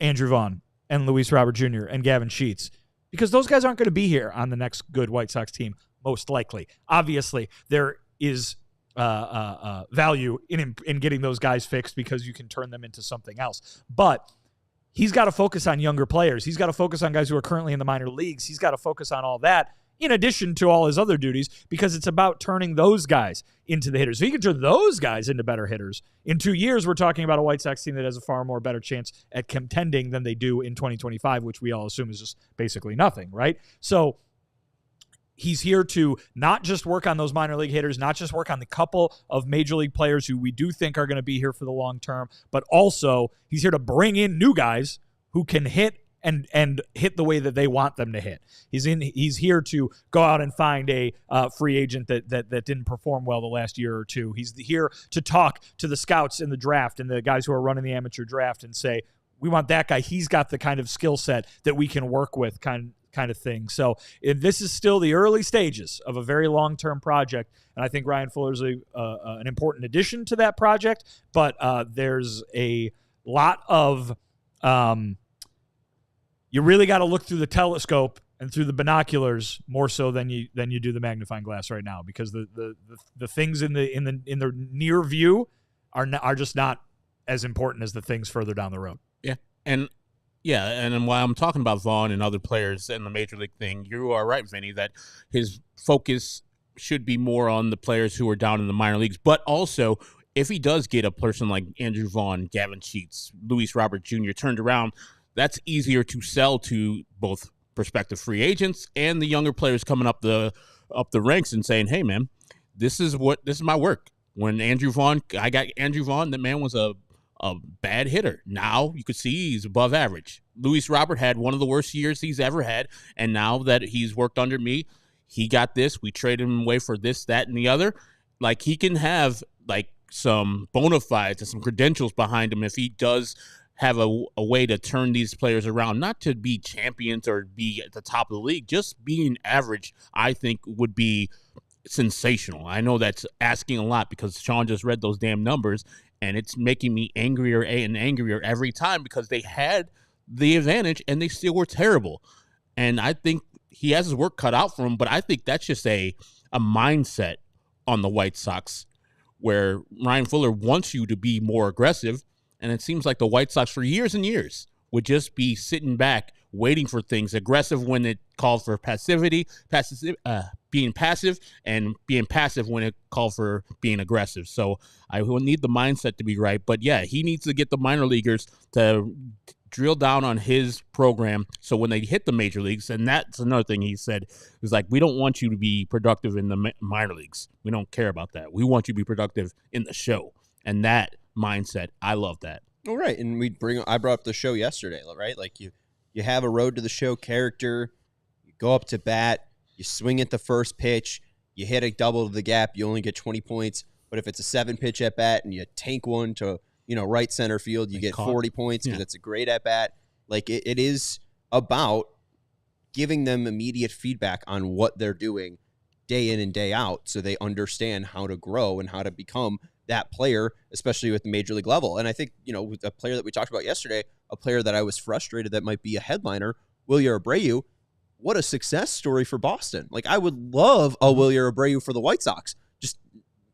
Speaker 3: Andrew Vaughn and Luis Robert Jr. and Gavin Sheets, because those guys aren't going to be here on the next good White Sox team, most likely. Obviously, there is value in getting those guys fixed because you can turn them into something else. But he's got to focus on younger players. He's got to focus on guys who are currently in the minor leagues. He's got to focus on all that in addition to all his other duties, because it's about turning those guys into the hitters. So he can turn those guys into better hitters. In 2 years, we're talking about a White Sox team that has a far more better chance at contending than they do in 2025, which we all assume is just basically nothing, right? So he's here to not just work on those minor league hitters, not just work on the couple of major league players who we do think are going to be here for the long term, but also he's here to bring in new guys who can hit and hit the way that they want them to hit. He's here to go out and find a free agent that didn't perform well the last year or two. He's here to talk to the scouts in the draft and the guys who are running the amateur draft and say, we want that guy. He's got the kind of skill set that we can work with, kind of thing. So this is still the early stages of a very long-term project, and I think Ryan Fuller's an important addition to that project, but there's a lot of you really got to look through the telescope and through the binoculars more so than you do the magnifying glass right now, because the things in the near view are just not as important as the things further down the road.
Speaker 9: And while I'm talking about Vaughn and other players in the major league thing, you are right, Vinny, that his focus should be more on the players who are down in the minor leagues, but also if he does get a person like Andrew Vaughn, Gavin Sheets, Luis Robert Jr. turned around, that's easier to sell to both prospective free agents and the younger players coming up the ranks and saying, hey man, this is my work. When I got Andrew Vaughn, that man was a bad hitter. Now you could see he's above average. Luis Robert had one of the worst years he's ever had, and now that he's worked under me, he got this. We traded him away for this, that, and the other. Like, he can have like some bona fides and some credentials behind him if he does have a way to turn these players around, not to be champions or be at the top of the league. Just being average, I think, would be sensational. I know that's asking a lot because Sean just read those damn numbers, and it's making me angrier and angrier every time because they had the advantage and they still were terrible. And I think he has his work cut out for him, but I think that's just a mindset on the White Sox where Ryan Fuller wants you to be more aggressive. And it seems like the White Sox for years and years would just be sitting back, waiting for things, aggressive when it called for passivity, being passive, and being passive when it called for being aggressive. So I will need the mindset to be right. But yeah, he needs to get the minor leaguers to drill down on his program so when they hit the major leagues, and that's another thing he said, is like, we don't want you to be productive in the minor leagues. We don't care about that. We want you to be productive in the show. And that mindset, I love that.
Speaker 1: All right, and I brought up the show yesterday, right? Like you have a road to the show character, you go up to bat, you swing at the first pitch, you hit a double to the gap, you only get 20 points. But if it's a 7-pitch at bat and you tank one to right center field, you get 40 points because it's a great at bat. Like it is about giving them immediate feedback on what they're doing day in and day out, so they understand how to grow and how to become that player, especially with the major league level. And I think, with a player that we talked about yesterday, a player that I was frustrated that might be a headliner, Wilyer Abreu, what a success story for Boston. Like, I would love a Wilyer Abreu for the White Sox. Just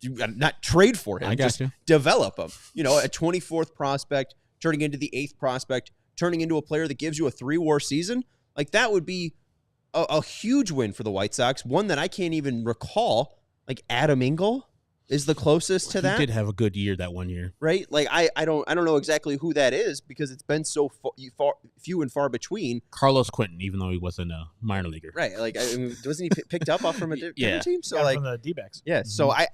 Speaker 1: not trade for him. Just develop him. A 24th prospect turning into the 8th prospect, turning into a player that gives you a 3-WAR season. Like, that would be a huge win for the White Sox. One that I can't even recall. Like, Adam Engel is the closest to that.
Speaker 9: He did have a good year that one year,
Speaker 1: right? Like, I don't know exactly who that is because it's been so few and far between.
Speaker 9: Carlos Quentin, even though he wasn't a minor leaguer,
Speaker 1: right? Like, wasn't he picked up off from a different team? So like
Speaker 3: from the D-backs.
Speaker 1: Yeah. Mm-hmm. So I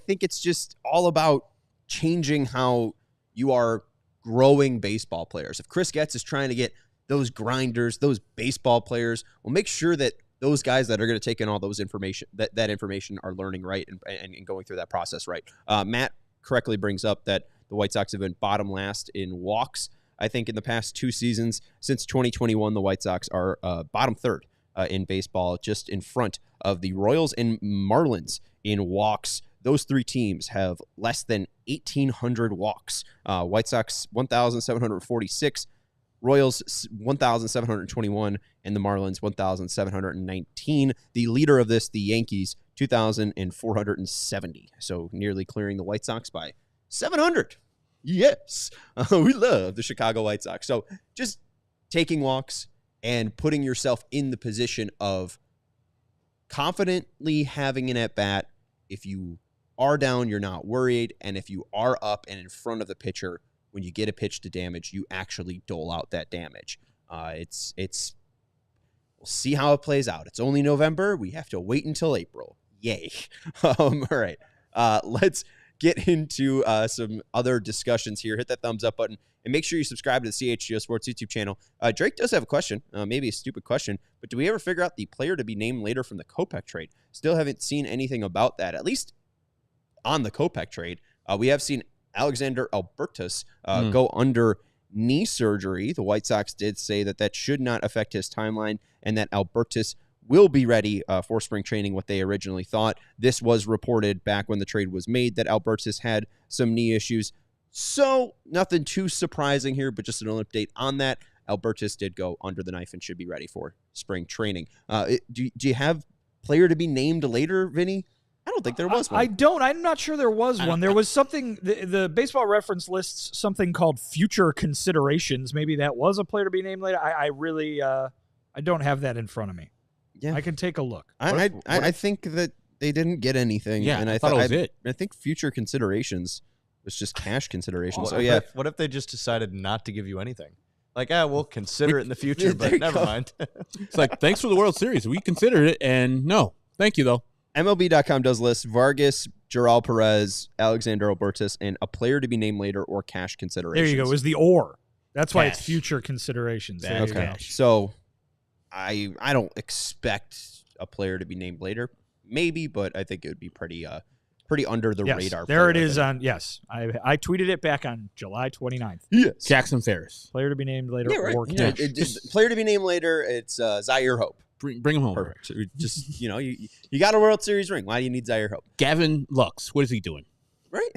Speaker 1: think it's just all about changing how you are growing baseball players. If Chris Getz is trying to get those grinders, those baseball players, well, make sure that those guys that are going to take in all those information, that information are learning right and going through that process right. Matt correctly brings up that the White Sox have been bottom last in walks. I think in the past 2 seasons, since 2021, the White Sox are bottom third in baseball, just in front of the Royals and Marlins in walks. Those 3 teams have less than 1,800 walks. White Sox 1,746. Royals 1,721, and the Marlins 1,719. The leader of this, the Yankees, 2,470. So nearly clearing the White Sox by 700. Yes, we love the Chicago White Sox. So just taking walks and putting yourself in the position of confidently having an at-bat. If you are down, you're not worried. And if you are up and in front of the pitcher, when you get a pitch to damage, you actually dole out that damage. We'll see how it plays out. It's only November. We have to wait until April. Yay. All right. Let's get into some other discussions here. Hit that thumbs up button and make sure you subscribe to the CHGO Sports YouTube channel. Drake does have a question, maybe a stupid question, but do we ever figure out the player to be named later from the Kopech trade? Still haven't seen anything about that, at least on the Kopech trade. We have seen Alexander Albertus go under knee surgery. The White Sox did say that should not affect his timeline and that Albertus will be ready for spring training, what they originally thought. This was reported back when the trade was made that Albertus had some knee issues. So nothing too surprising here, but just an update on that. Albertus did go under the knife and should be ready for spring training. Do you have player to be named later, Vinny? I don't think there was one.
Speaker 3: I don't. I'm not sure there was one. There was something, the Baseball Reference lists something called future considerations. Maybe that was a player to be named later. I really, I don't have that in front of me. Yeah, I can take a look.
Speaker 1: I think that they didn't get anything.
Speaker 9: Yeah,
Speaker 1: and
Speaker 9: I thought it was it.
Speaker 1: I think future considerations was just cash considerations.
Speaker 2: What if they just decided not to give you anything? Like, we'll consider it in the future, but never mind.
Speaker 9: It's like, thanks for the World Series. We considered it, and no, thank you, though.
Speaker 1: MLB.com does list Vargas, Joral Perez, Alexander Albertus, and a player to be named later or cash considerations.
Speaker 3: There you go. It was the or. That's why it's future considerations.
Speaker 1: Okay. So I don't expect a player to be named later. Maybe, but I think it would be pretty under the radar.
Speaker 3: There it is on, yes. I tweeted it back on July 29th.
Speaker 1: Yes.
Speaker 9: Jackson Ferris.
Speaker 3: Player to be named later or
Speaker 1: cash. Player to be named later, it's Zaire Hope.
Speaker 9: Bring him home.
Speaker 1: Perfect. So just, you got a World Series ring. Why do you need Zaire Hope?
Speaker 9: Gavin Lux. What is he doing?
Speaker 1: Right.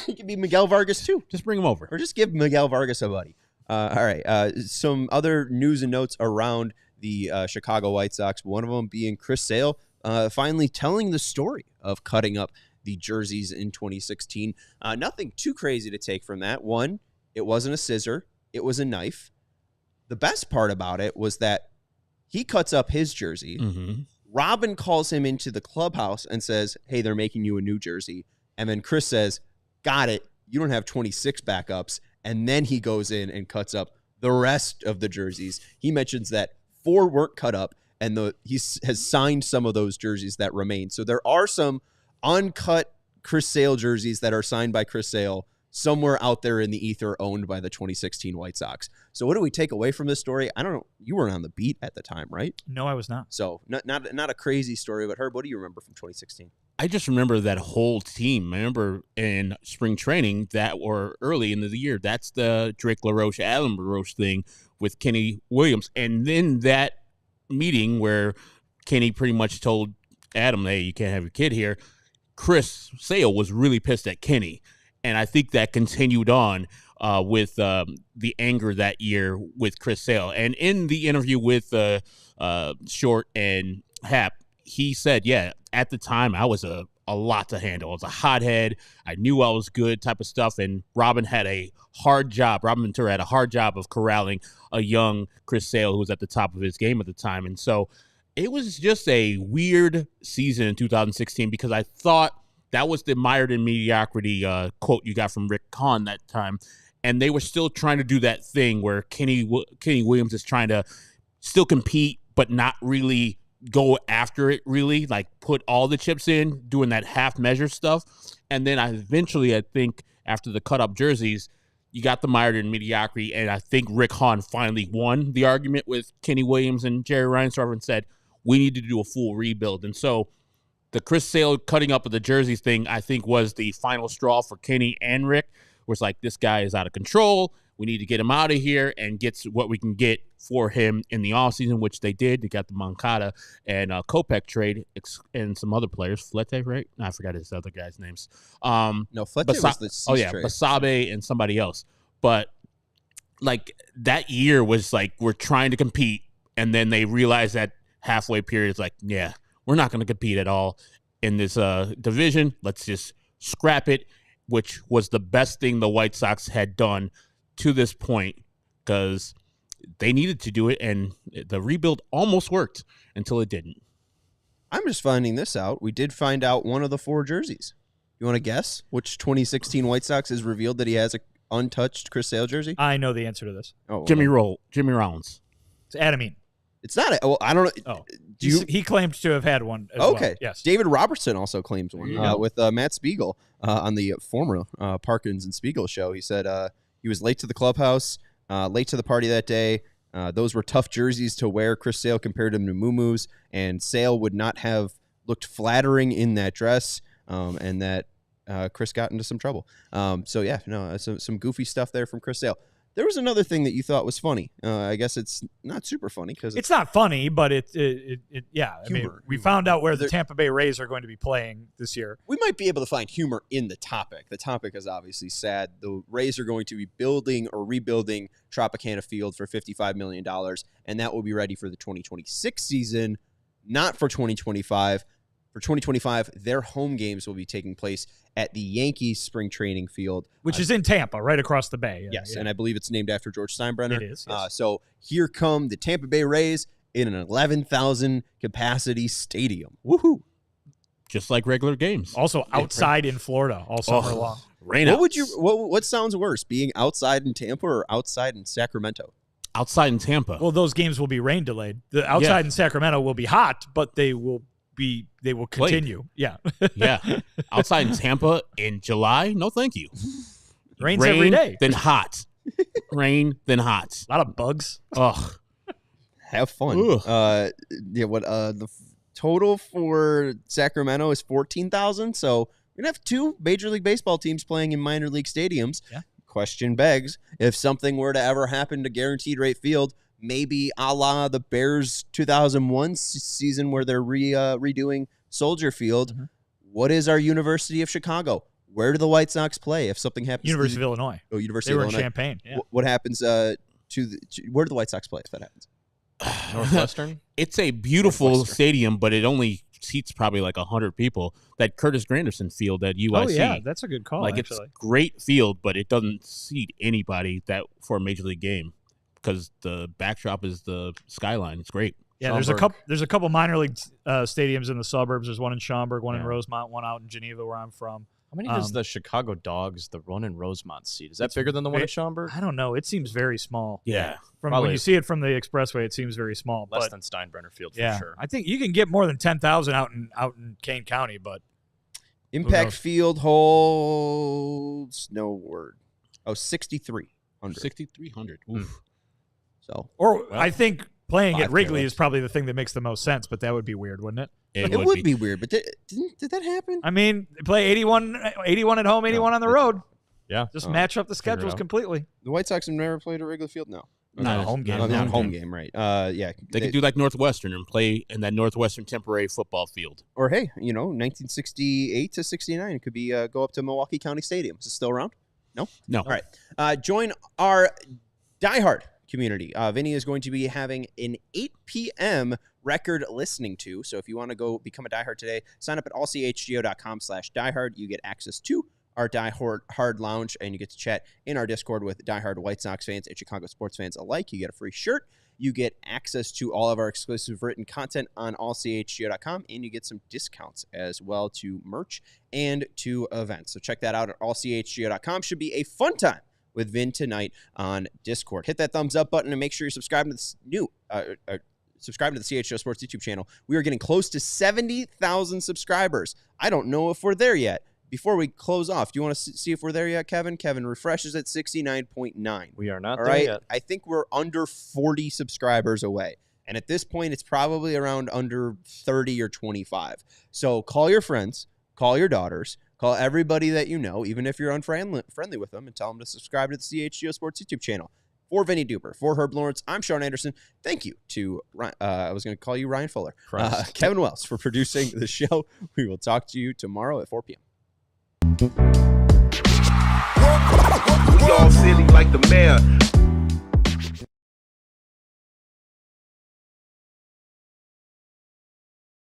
Speaker 1: He could be Miguel Vargas, too.
Speaker 9: Just bring him over.
Speaker 1: Or just give Miguel Vargas a buddy. All right. Some other news and notes around the Chicago White Sox, one of them being Chris Sale finally telling the story of cutting up the jerseys in 2016. Nothing too crazy to take from that. One, it wasn't a scissor. It was a knife. The best part about it was that he cuts up his jersey.
Speaker 9: Mm-hmm.
Speaker 1: Robin calls him into the clubhouse and says, hey, they're making you a new jersey. And then Chris says, got it. You don't have 26 backups. And then he goes in and cuts up the rest of the jerseys. He mentions that 4 weren't cut up, and he has signed some of those jerseys that remain. So there are some uncut Chris Sale jerseys that are signed by Chris Sale somewhere out there in the ether, owned by the 2016 White Sox. So what do we take away from this story? I don't know. You weren't on the beat at the time, right?
Speaker 3: No, I was not.
Speaker 1: So not a crazy story, but Herb, what do you remember from 2016?
Speaker 9: I just remember that whole team. I remember in spring training or early in the year, that's the Drake LaRoche, Alan LaRoche thing with Kenny Williams. And then that meeting where Kenny pretty much told Adam, hey, you can't have your kid here. Chris Sale was really pissed at Kenny. And I think that continued on with the anger that year with Chris Sale. And in the interview with Short and Hap, he said, yeah, at the time I was a lot to handle. I was a hothead. I knew I was good type of stuff. And Robin Ventura had a hard job of corralling a young Chris Sale who was at the top of his game at the time. And so it was just a weird season in 2016 because I thought that was the mired in mediocrity quote you got from Rick Hahn that time. And they were still trying to do that thing where Kenny Williams is trying to still compete, but not really go after it, really, like put all the chips in, doing that half measure stuff. And then I think after the cut up jerseys, you got the mired in mediocrity. And I think Rick Hahn finally won the argument with Kenny Williams and Jerry Reinsdorf and said, we need to do a full rebuild. And so the Chris Sale cutting up of the jerseys thing, I think, was the final straw for Kenny and Rick, where it's like, this guy is out of control. We need to get him out of here and get what we can get for him in the offseason, which they did. They got the Moncada and Kopech trade and some other players. Flete, right? No, I forgot his other guys' names.
Speaker 1: No, Flete was the Cease trade.
Speaker 9: Basabe and somebody else. But, like, that year was like, we're trying to compete, and then they realized that halfway period is like, yeah, we're not going to compete at all in this division. Let's just scrap it, which was the best thing the White Sox had done to this point because they needed to do it, and the rebuild almost worked until it didn't.
Speaker 1: I'm just finding this out. We did find out one of the 4 jerseys. You want to guess which 2016 White Sox is revealed that he has an untouched Chris Sale jersey?
Speaker 3: I know the answer to this.
Speaker 1: Oh,
Speaker 9: Jimmy Rollins.
Speaker 3: It's Adamine.
Speaker 1: It's not. Well, I don't know.
Speaker 3: Oh, he claims to have had one. As
Speaker 1: okay.
Speaker 3: Well. Yes.
Speaker 1: David Robertson also claims one with Matt Spiegel on the former Parkins and Spiegel show. He said he was late to the clubhouse, late to the party that day. Those were tough jerseys to wear. Chris Sale compared him to Moo-Moo's, and Sale would not have looked flattering in that dress, and that Chris got into some trouble. Some goofy stuff there from Chris Sale. There was another thing that you thought was funny. I guess it's not super funny because
Speaker 3: it's not funny, but yeah. I mean, we found out where the Tampa Bay Rays are going to be playing this year.
Speaker 1: We might be able to find humor in the topic. The topic is obviously sad. The Rays are going to be building or rebuilding Tropicana Field for $55 million, and that will be ready for the 2026 season, not for 2025. For 2025, their home games will be taking place at the Yankees spring training field.
Speaker 3: Which is in Tampa, right across the bay.
Speaker 1: Yes, and I believe it's named after George Steinbrenner.
Speaker 3: It is, yes.
Speaker 1: So here come the Tampa Bay Rays in an 11,000 capacity stadium. Woohoo!
Speaker 9: Just like regular games.
Speaker 3: Also outside in Florida all summer long.
Speaker 9: Rain
Speaker 1: What sounds worse, being outside in Tampa or outside in Sacramento?
Speaker 9: Outside in Tampa.
Speaker 3: Well, those games will be rain delayed. The outside in Sacramento will be hot, but they will continue. Yeah.
Speaker 9: Yeah. Outside in Tampa in July? No, thank you.
Speaker 3: Rains every day.
Speaker 9: Then hot. Rain, then hot.
Speaker 3: A lot of bugs.
Speaker 9: Ugh.
Speaker 1: Have fun. The total for Sacramento is 14,000. So we're gonna have 2 Major League Baseball teams playing in minor league stadiums.
Speaker 3: Yeah.
Speaker 1: Question begs, if something were to ever happen to Guaranteed Rate Field, maybe a la the Bears 2001 season where they're redoing Soldier Field. Mm-hmm. What is our University of Chicago? Where do the White Sox play if something happens?
Speaker 3: University of Illinois.
Speaker 1: Oh, University of Illinois.
Speaker 3: They were in Champaign. Yeah.
Speaker 1: What happens where do the White Sox play if that happens?
Speaker 2: Northwestern?
Speaker 9: It's a beautiful stadium, but it only seats probably like 100 people. That Curtis Granderson Field at UIC.
Speaker 3: Oh, yeah. That's a good call,
Speaker 9: It's a great field, but it doesn't seat anybody for a Major League game. Because the backdrop is the skyline. It's great.
Speaker 3: Yeah, there's a couple minor league stadiums in the suburbs. There's one in Schaumburg, one in Rosemont, one out in Geneva where I'm from.
Speaker 2: How many does the Chicago Dogs, the one in Rosemont, seat? Is that bigger than the one in Schaumburg?
Speaker 3: I don't know. It seems very small.
Speaker 9: Yeah.
Speaker 3: When you see it from the expressway, it seems very small.
Speaker 2: Less than Steinbrenner Field for sure.
Speaker 3: I think you can get more than 10,000 out in Kane County, but
Speaker 1: Impact Field holds no word. 6,300.
Speaker 9: 6,300. Oof.
Speaker 3: I think playing at Wrigley is probably the thing that makes the most sense, but that would be weird, wouldn't it?
Speaker 1: It would be weird, but did that happen?
Speaker 3: I mean, they play 81 at home, 81 on the road.
Speaker 2: Yeah.
Speaker 3: Just match up the schedules completely.
Speaker 1: The White Sox have never played at Wrigley Field? No.
Speaker 3: Not a home game.
Speaker 1: Not a home game, right? Yeah.
Speaker 9: They could do like Northwestern and play in that Northwestern temporary football field.
Speaker 1: Or hey, 1968 to 69, it could be go up to Milwaukee County Stadium. Is it still around? No?
Speaker 9: No.
Speaker 1: All right. Join our diehard community. Vinny is going to be having an 8 p.m. record listening to. So if you want to go become a diehard today, sign up at allchgo.com/diehard. You get access to our diehard lounge, and you get to chat in our Discord with diehard White Sox fans and Chicago sports fans alike. You get a free shirt. You get access to all of our exclusive written content on allchgo.com, and you get some discounts as well to merch and to events. So check that out at allchgo.com. Should be a fun time with Vin tonight on Discord. Hit that thumbs up button and make sure you're subscribing to this subscribe to the CHGO Sports YouTube channel. We are getting close to 70,000 subscribers. I don't know if we're there yet. Before we close off, do you want to see if we're there yet, Kevin? Kevin refreshes at 69.9.
Speaker 2: We are not
Speaker 1: All
Speaker 2: there
Speaker 1: right?
Speaker 2: yet.
Speaker 1: I think we're under 40 subscribers away. And at this point, it's probably around under 30 or 25. So call your friends, call your daughters, call everybody that you know, even if you're unfriendly with them, and tell them to subscribe to the CHGO Sports YouTube channel. For Vinnie Duber, for Herb Lawrence, I'm Sean Anderson. Thank you to, I was going to call you Ryan Fuller, Kevin Wells for producing the show. We will talk to you tomorrow at 4 p.m.
Speaker 10: We all silly like the mayor.